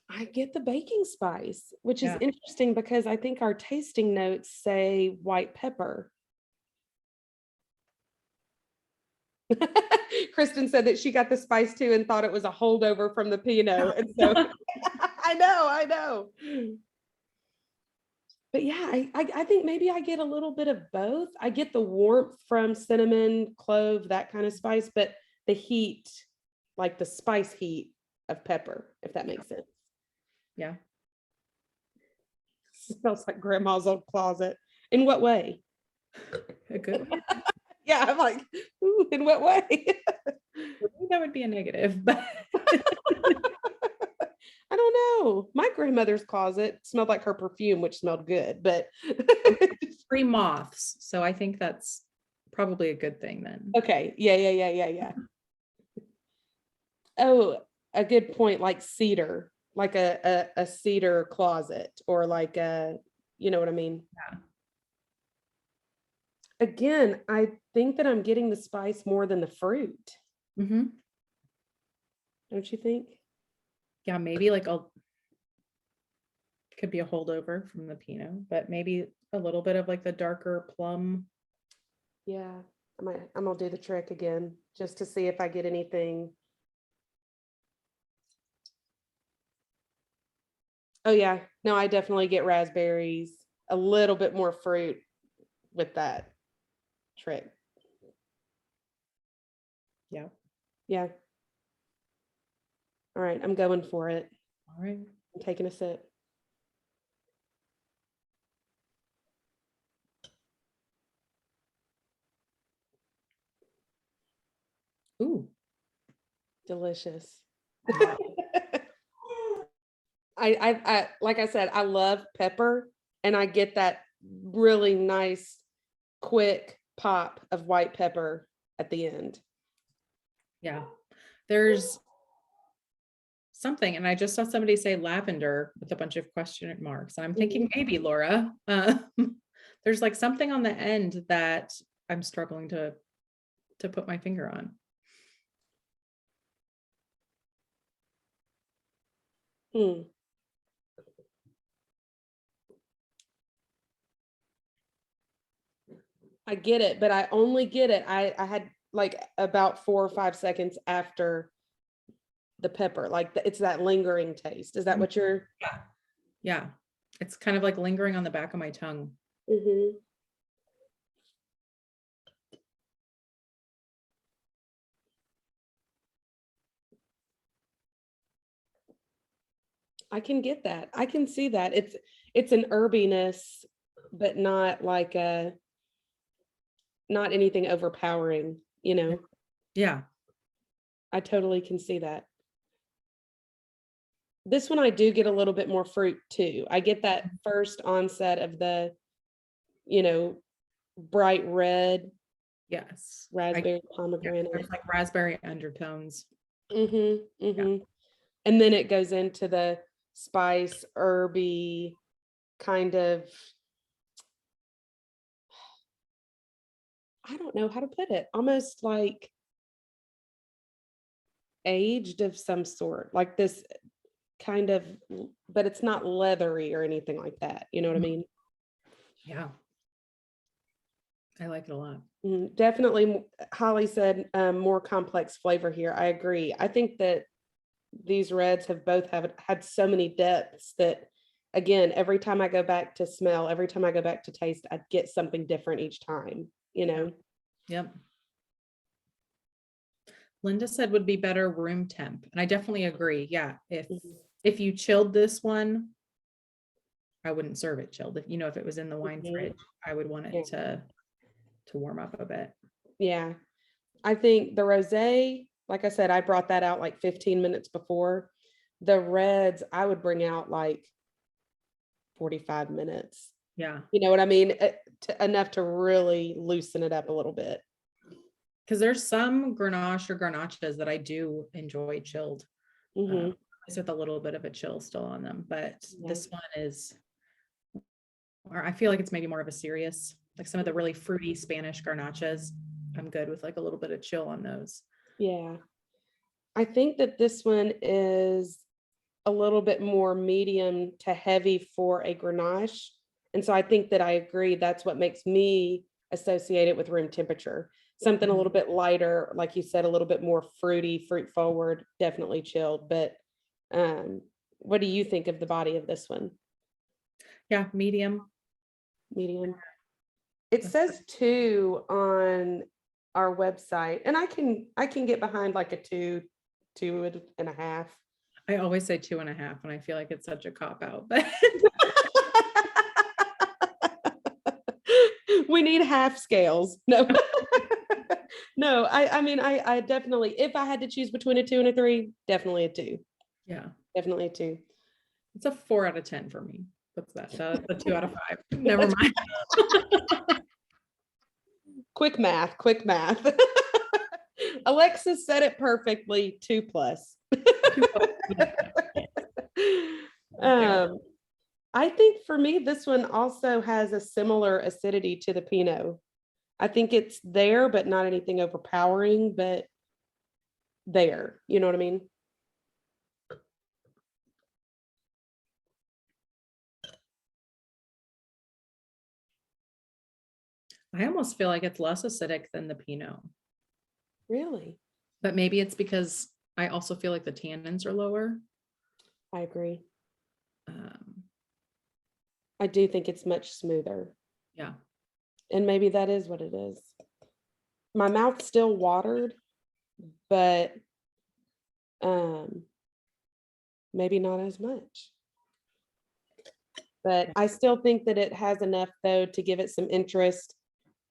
I get the baking spice, which is Yeah. interesting because I think our tasting notes say white pepper. Kristen said that she got the spice too and thought it was a holdover from the Pinot. And so I know. But yeah, I think maybe I get a little bit of both. I get the warmth from cinnamon, clove, that kind of spice, but the heat, like the spice heat of pepper, if that makes sense. Yeah. Smells like grandma's old closet. In what way? A good one. Yeah, I'm like, ooh, in what way? That would be a negative, but I don't know. My grandmother's closet smelled like her perfume, which smelled good, but free moths. So I think that's probably a good thing then. okay. Yeah. Oh, a good point, like cedar, like a cedar closet, or like you know what I mean? Yeah. Again, I think that I'm getting the spice more than the fruit. Mhm. Don't you think? Yeah, maybe like a could be a holdover from the Pinot, but maybe a little bit of like the darker plum. Yeah, I'm gonna do the trick again just to see if I get anything. Oh yeah, no, I definitely get raspberries, a little bit more fruit with that trick. Yeah. Yeah. All right, I'm going for it. All right. I'm taking a sip. Ooh. Delicious. Wow. I like I said, I love pepper and I get that really nice, quick pop of white pepper at the end. Yeah. There's something, and I just saw somebody say lavender with a bunch of question marks. And I'm thinking maybe Laura. There's like something on the end that I'm struggling to put my finger on. Hmm. I get it, but I only get it. I had like about 4 or 5 seconds after the pepper, like it's that lingering taste. Is that what you're? Yeah. Yeah. It's kind of like lingering on the back of my tongue. Mhm. I can get that. I can see that. It's an herbiness, but not like not anything overpowering, you know. Yeah. I totally can see that. This one I do get a little bit more fruit too. I get that first onset of the, you know, bright red Yes. raspberry Yeah, pomegranate. there's like raspberry undertones. Mhm. Yeah. Mhm. And then it goes into the spice herby kind of, I don't know how to put it, almost like aged of some sort, like this kind of, but it's not leathery or anything like that. You know what I mean? Yeah. I like it a lot. Definitely, Holly said more complex flavor here. I agree. I think that these reds have both have had so many depths that, again, every time I go back to smell, every time I go back to taste, I get something different each time. You know? Yep. Linda said would be better room temp, and I definitely agree. Yeah, Mhm. if you chilled this one, I wouldn't serve it chilled. If you know, if it was in the wine Mhm. fridge, I would want Yeah. it to warm up a bit. Yeah. I think the rosé, like I said, I brought that out like 15 minutes before. The reds, I would bring out like 45 minutes. Yeah, You know what I mean? Enough to really loosen it up a little bit. because there's some Grenache or Garnaches that I do enjoy chilled, Hmm. with a little bit of a chill still on them. But Yeah. this one is, or I feel like it's maybe more of a serious, like some of the really fruity Spanish Garnaches. I'm good with like a little bit of chill on those. Yeah. I think that this one is a little bit more medium to heavy for a Grenache. And so I think that I agree. That's what makes me associate it with room temperature. Something a little bit lighter, like you said, a little bit more fruity, fruit forward, definitely chilled. But um, what do you think of the body of this one? Yeah, medium. Medium. It says 2 on our website, and I can get behind like a 2.5. I always say 2.5, and I feel like it's such a cop out, but We need half scales. No. No, I mean I definitely, if I had to choose between a 2 and a 3, definitely a 2. yeah, Definitely a 2. it's a 4 out of 10 for me. What's that? The 2 out of 5. Never mind. Quick math, quick math. Alexis said it perfectly, 2 plus. Um, I think for me, this one also has a similar acidity to the Pinot. I think it's there, but not anything overpowering. But there. You know what I mean? I almost feel like it's less acidic than the Pinot, Really? but maybe it's because I also feel like the tannins are lower. I agree. Um, I do think it's much smoother. yeah. And maybe that is what it is. My mouth's still watered, but maybe not as much. But I still think that it has enough though to give it some interest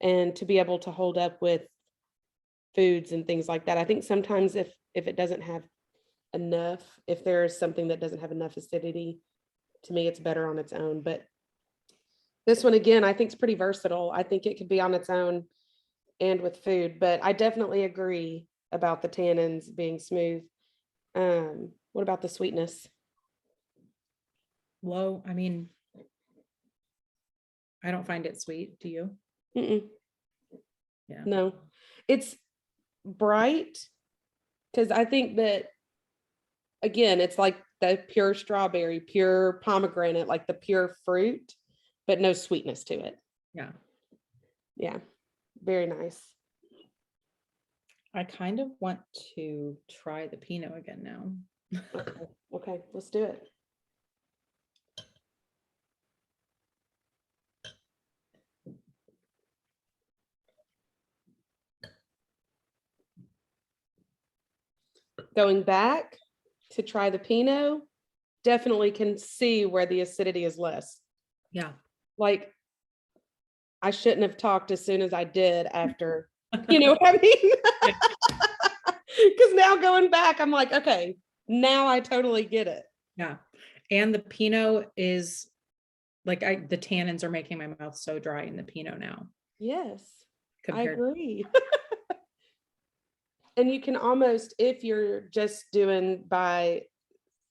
and to be able to hold up with foods and things like that. I think sometimes if it doesn't have enough, if there's something that doesn't have enough acidity, to me it's better on its own. But this one again, I think is pretty versatile. I think it could be on its own and with food, but I definitely agree about the tannins being smooth. What about the sweetness? Low. I mean, I don't find it sweet. Do you? Mm-mm, Yeah. no, it's bright because I think that again, it's like the pure strawberry, pure pomegranate, like the pure fruit, but no sweetness to it. Yeah. Yeah, very nice. I kind of want to try the Pinot again now. Okay, let's do it. Going back to try the Pinot, definitely can see where the acidity is less. Yeah. Like, I shouldn't have talked as soon as I did after, you know what I mean? Because now going back, I'm like, okay, now I totally get it. Yeah. And the Pinot is like the tannins are making my mouth so dry in the Pinot now. Yes, I Compared. agree. And you can almost, if you're just doing by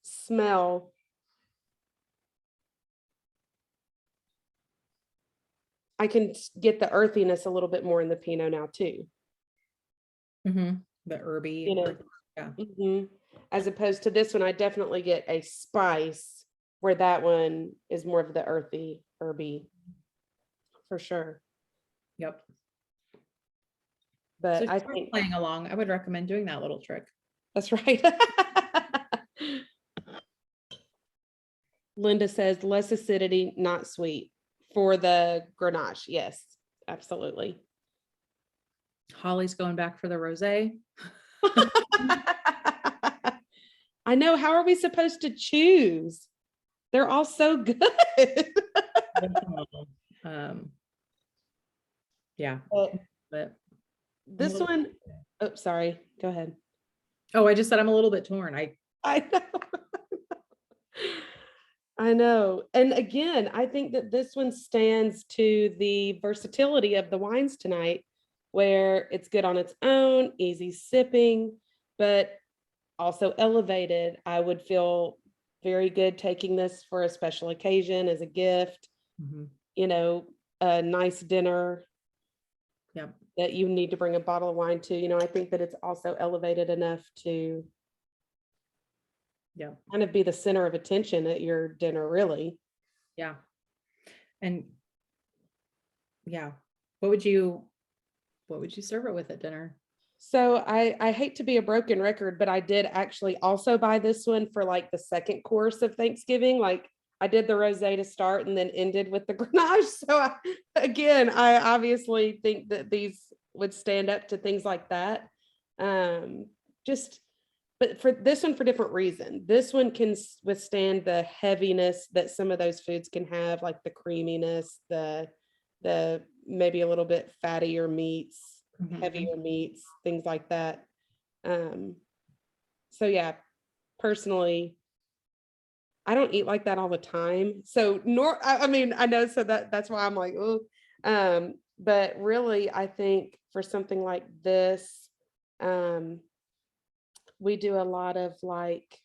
smell, I can get the earthiness a little bit more in the Pinot now too. The herby. You know, Yeah. As opposed to this one, I definitely get a spice where that one is more of the earthy, herby, for sure. Yep. So But if I you're think playing along, I would recommend doing that little trick. that's right. Linda says less acidity, not sweet for the Grenache. Yes, absolutely. Holly's going back for the rosé. I know. How are we supposed to choose? They're all so good. um, yeah, But but this one, oh, sorry. Go ahead. oh, I just said I'm a little bit torn. I know. I know. And again, I think that this one stands to the versatility of the wines tonight, where it's good on its own, easy sipping, but also elevated. I would feel very good taking this for a special occasion as a gift, you know, a nice dinner Yep. that you need to bring a bottle of wine to. You know, I think that it's also elevated enough to Yeah. kind of be the center of attention at your dinner, really. Yeah. And yeah, what would you serve it with at dinner? So I hate to be a broken record, but I did actually also buy this one for like the second course of Thanksgiving. Like I did the rosé to start and then ended with the Grenache. So again, I obviously think that these would stand up to things like that. Just, but for this one, for different reason. This one can withstand the heaviness that some of those foods can have, like the creaminess, the maybe a little bit fattier meats, heavier meats, things like that. So yeah, personally, I don't eat like that all the time. So I mean, I know, so that's why I'm like, oh, but really, I think for something like this, we do a lot of like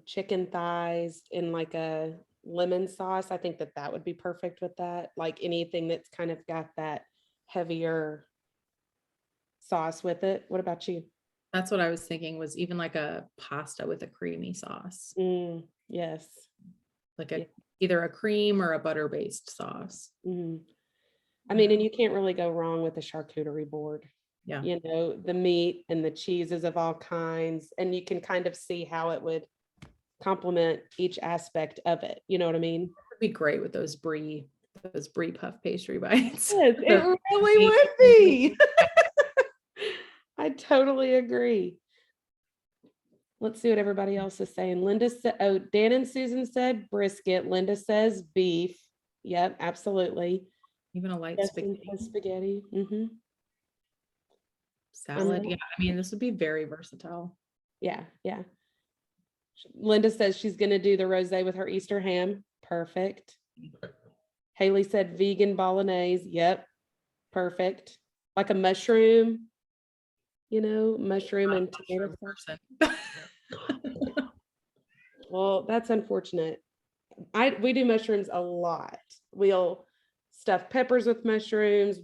chicken thighs in like a lemon sauce. I think that that would be perfect with that. Like anything that's kind of got that heavier sauce with it. What about you? That's what I was thinking, was even like a pasta with a creamy sauce, Yes. like Yeah. either a cream or a butter-based sauce. Mhm. I mean, and you can't really go wrong with a charcuterie board. Yeah. You know, the meat and the cheeses of all kinds, and you can kind of see how it would complement each aspect of it. You know what I mean? Would be great with those brie puff pastry bites. Yes, it The really meat- would be. I totally agree. Let's see what everybody else is saying. Linda said, oh, Dan and Susan said brisket. Linda says beef. Yep, absolutely. Even a light Justin spaghetti says spaghetti. salad. Yeah, I mean, this would be very versatile. Yeah, yeah. Linda says she's gonna do the rosé with her Easter ham. Perfect. Haley said vegan bolognese. Yep, perfect. Like a mushroom, mushroom Not a and tomato mushroom sauce. person. Well, that's unfortunate. We do mushrooms a lot. We'll stuff peppers with mushrooms.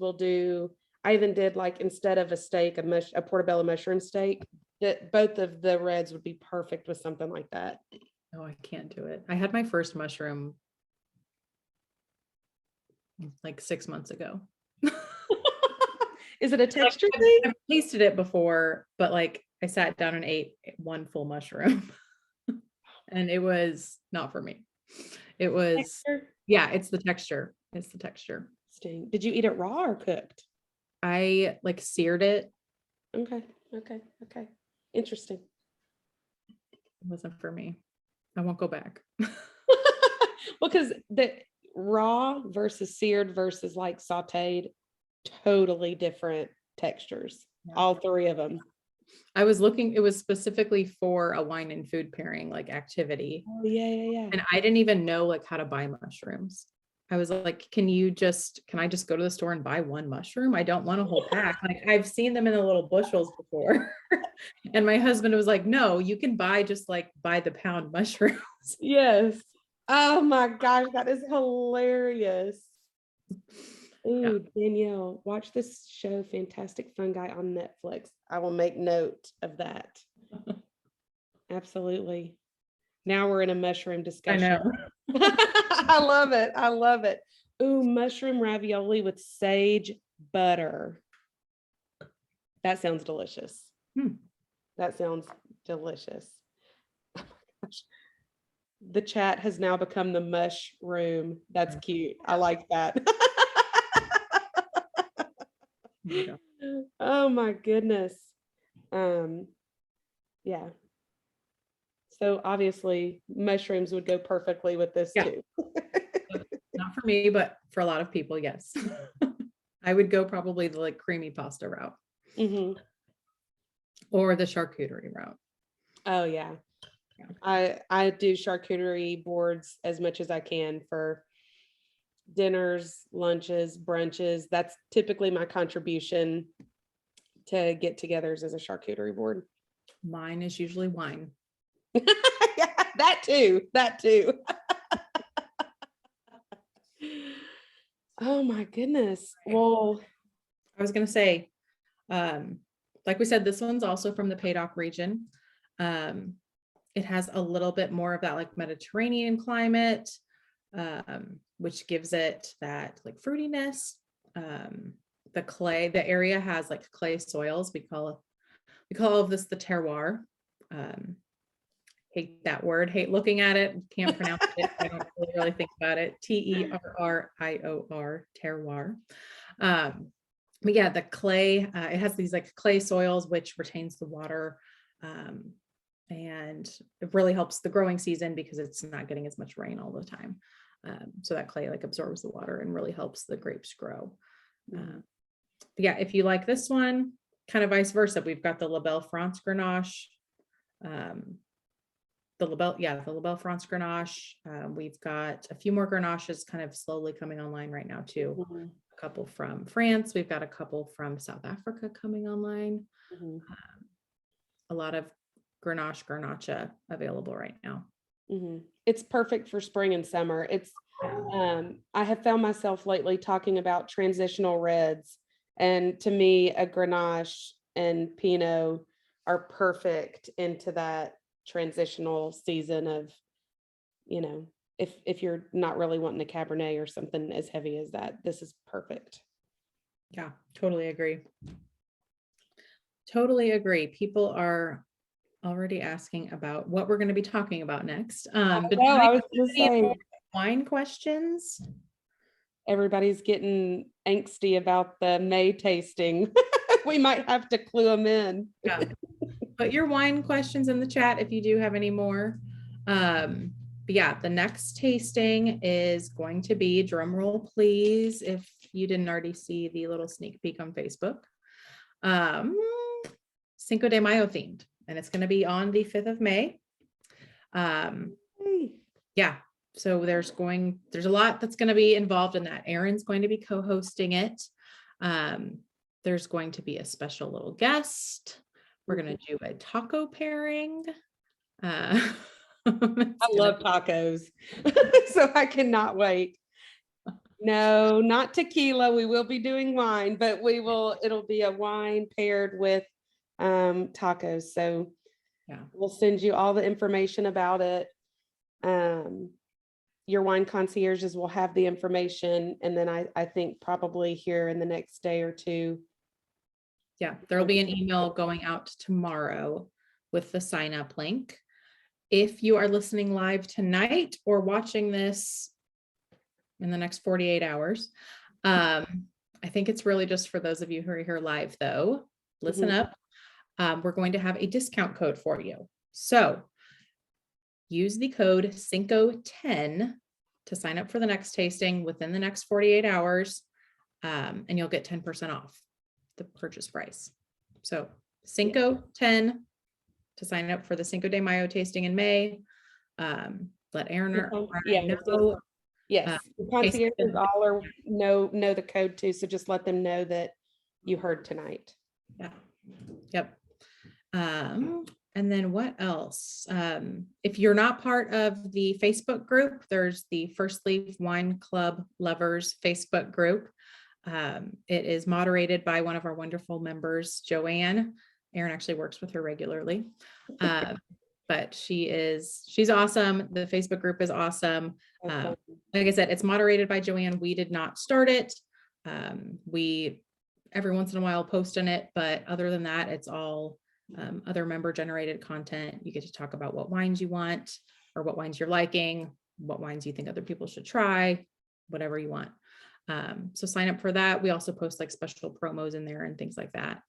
I even did, like, instead of a steak, a portobello mushroom steak. That both of the reds would be perfect with something like that. No, I can't do it. I had my first mushroom like 6 months ago. Is it a Like, texture thing? I've tasted it before, but like I sat down and ate one full mushroom and it was not for me. It was, Texture? yeah, it's the texture. It's the texture. Interesting. Did you eat it raw or cooked? I like seared it. Okay, okay. Interesting. It wasn't for me. I won't go back. Because the raw versus seared versus like sauteed, totally different textures. Yeah. All three of them. I was looking, it was specifically for a wine and food pairing like activity. Oh, yeah. And I didn't even know like how to buy mushrooms. I was like, can I just go to the store and buy one mushroom? I don't want a whole pack. Like I've seen them in the little bushels before. And my husband was like, no, you can buy the pound mushrooms. Yes. Oh my gosh, that is hilarious. Ooh, Danielle, watch this show, Fantastic Fungi, on Netflix. I will make note of that. Absolutely. Now we're in a mushroom I discussion. know. I love it. I love it. Ooh, mushroom ravioli with sage butter. That sounds delicious. That sounds delicious. Oh my gosh. The chat has now become the mushroom. That's cute. I like that. Yeah. Oh my goodness. Yeah. So obviously mushrooms would go perfectly with this Yeah. too. Not for me, but for a lot of people, yes. I would go probably the like creamy pasta route Mhm. or the charcuterie route. Oh yeah. Yeah. I do charcuterie boards as much as I can for dinners, lunches, brunches. That's typically my contribution to get-togethers, as a charcuterie board. Mine is usually wine. Yeah, that too. That too. Oh my goodness. Well, I was going to say, like we said, this one's also from the Paddock region. It has a little bit more of that like Mediterranean climate, which gives it that like fruitiness. The area has like clay soils. We call all of this the terroir. Hate that word, hate looking at it, can't pronounce it. I don't really think about it. Terroir, terroir. But yeah, the clay, it has these like clay soils, which retains the water. And it really helps the growing season because it's not getting as much rain all the time. So that clay like absorbs the water and really helps the grapes grow. But yeah, if you like this one, kind of vice versa, we've got the La Belle France Grenache. The La Belle France Grenache. We've got a few more Grenaches kind of slowly coming online right now too. A couple from France. We've got a couple from South Africa coming online. A lot of Grenache available right now. It's perfect for spring and summer. I have found myself lately talking about transitional reds, and to me, a Grenache and Pinot are perfect into that transitional season of, if you're not really wanting a Cabernet or something as heavy as that, this is perfect. Yeah, totally agree. Totally agree. People are already asking about what we're going to be talking about next. But do Well, we I was have gonna any say, more wine questions? everybody's getting angsty about the May tasting. We might have to clue them in. Yeah. Put your wine questions in the chat if you do have any more. But yeah, the next tasting is going to be, drum roll please, if you didn't already see the little sneak peek on Facebook. Cinco de Mayo themed, and it's going to be on the 5th of May. Yeah, so there's a lot that's going to be involved in that. Erin's going to be co-hosting it. There's going to be a special little guest. We're going to do a taco pairing. I love tacos, so I cannot wait. No, not tequila. We will be doing wine, but it'll be a wine paired with tacos. So yeah, we'll send you all the information about it. Your wine concierges will have the information, and then I think probably here in the next day or two. Yeah, there'll be an email going out tomorrow with the sign up link. If you are listening live tonight or watching this in the next 48 hours, I think it's really just for those of you who are here live though, listen up. We're going to have a discount code for you. So use the code CINCO10 to sign up for the next tasting within the next 48 hours, and you'll get 10% off the purchase price. So CINCO10 to sign up for the Cinco de Mayo tasting in May. Let Erin know. Yes, the concierges all know the code too, so just let them know that you heard tonight. Yeah. Yep. And then what else? If you're not part of the Facebook group, there's the First Leaf Wine Club Lovers Facebook group. It is moderated by one of our wonderful members, Joanne. Erin actually works with her regularly. But she's awesome. The Facebook group is awesome. Like I said, it's moderated by Joanne. We did not start it. We every once in a while post in it, but other than that, it's all other member generated content. You get to talk about what wines you want or what wines you're liking, what wines you think other people should try, whatever you want. So sign up for that. We also post like special promos in there and things like that.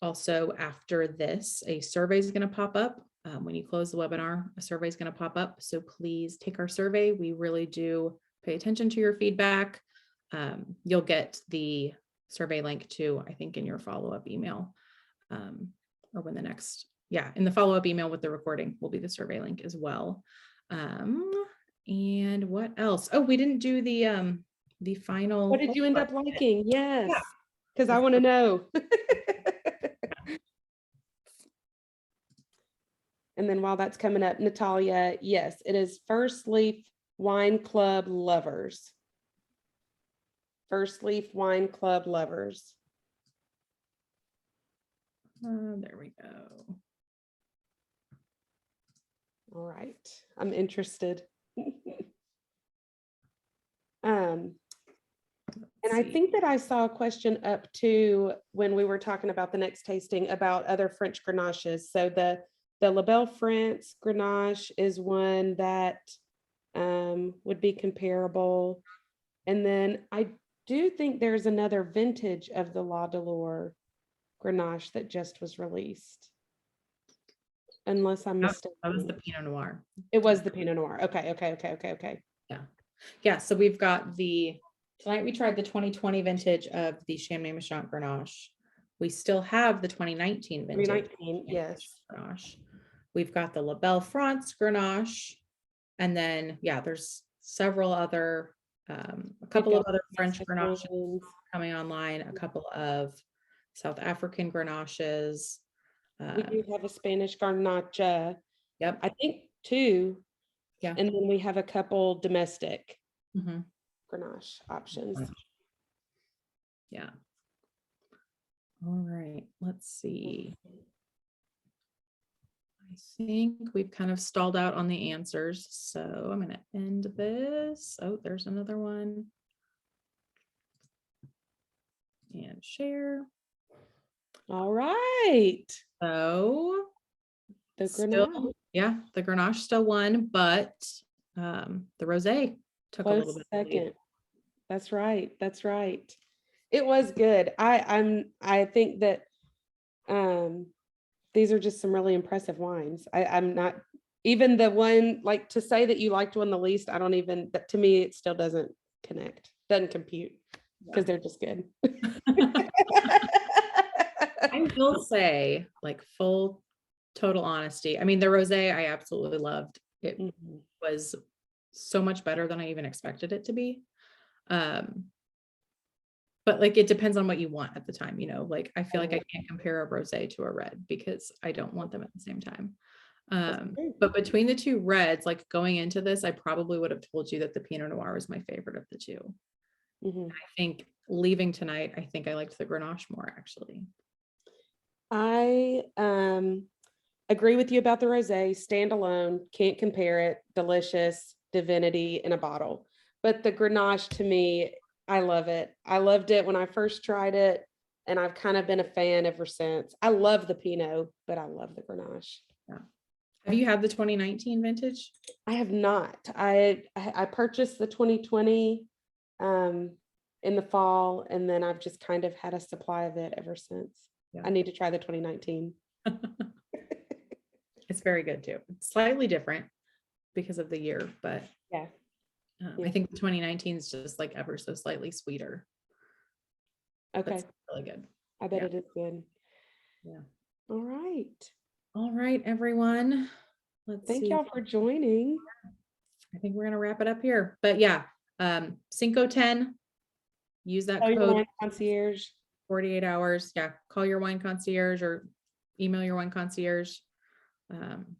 Also after this, a survey is going to pop up. When you close the webinar, a survey is going to pop up. So please take our survey. We really do pay attention to your feedback. You'll get the survey link too, I think in your follow-up email, or when the next, in the follow-up email with the recording will be the survey link as well. And what else? Oh, we didn't do the final. What did you end up liking? Yes, because I want to know. And then while that's coming up, Natalia, yes, it is First Leaf Wine Club Lovers. First Leaf Wine Club Lovers. There we go. All right, I'm interested. And I think that I saw a question up too when we were talking about the next tasting about other French Grenaches. So the La Belle France Grenache is one that would be comparable. And then I do think there's another vintage of the La Delore Grenache that just was released. Unless I'm mistaken. That was the Pinot Noir. It was the Pinot Noir. Okay. Yeah. So we've got tonight we tried the 2020 vintage of the Chambray Michon Grenache. We still have the 2019 vintage. 2019, yes. Grenache. We've got the La Belle France Grenache. And then, there's several other, a couple of other French Grenaches coming online, a couple of South African Grenaches. We do have a Spanish Garnacha. Yep. I think two. Yeah. And then we have a couple domestic Grenache options. Yeah. All right. Let's see. I think we've kind of stalled out on the answers, so I'm going to end this. Oh, there's another one. And share. All right. So The still, Grenache. yeah, the Grenache still won, but the Rosé took a little Close bit of the lead. second. That's right. That's right. It was good. I think that these are just some really impressive wines. I'm not even the one, like, to say that you liked one the least, I don't even, that to me it still doesn't connect, doesn't compute, because they're just good. I will say, like, full total honesty, I mean, the Rosé I absolutely loved. It Mhm. was so much better than I even expected it to be. But like, it depends on what you want at the time, you know, like, I feel like I can't compare a rosé to a red because I don't want them at the same time. true. But between the two reds, like, going into this, I probably would have told you that the Pinot Noir was my favorite of the two. Mhm. I think leaving tonight, I think I liked the Grenache more, actually. I agree with you about the rosé, standalone, can't compare it, delicious, divinity in a bottle. But the Grenache, to me, I love it. I loved it when I first tried it, and I've kind of been a fan ever since. I love the Pinot, but I love the Grenache. Yeah. Have you had the 2019 vintage? I have not. I purchased the 2020 in the fall, and then I've just kind of had a supply of it ever since. Yeah. I need to try the 2019. It's very good too. It's slightly different because of the year, but Yeah. I think the 2019 is just like ever so slightly sweeter. Okay. That's really good. I bet Yeah. it is good. Yeah. All right. All right, everyone. Let's Thank see. y'all for joining. I think we're gonna wrap it up here. But yeah, Cinco 10. Use that Tell your code wine concierge. 48 hours. Yeah, call your wine concierge or email your wine concierge and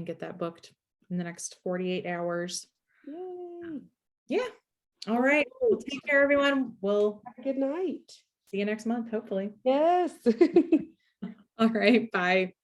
get that booked in the next 48 hours. Yay. Yeah. All right. Well, take care, everyone. We'll Have a good night. see you next month, hopefully. Yes. All right. Bye.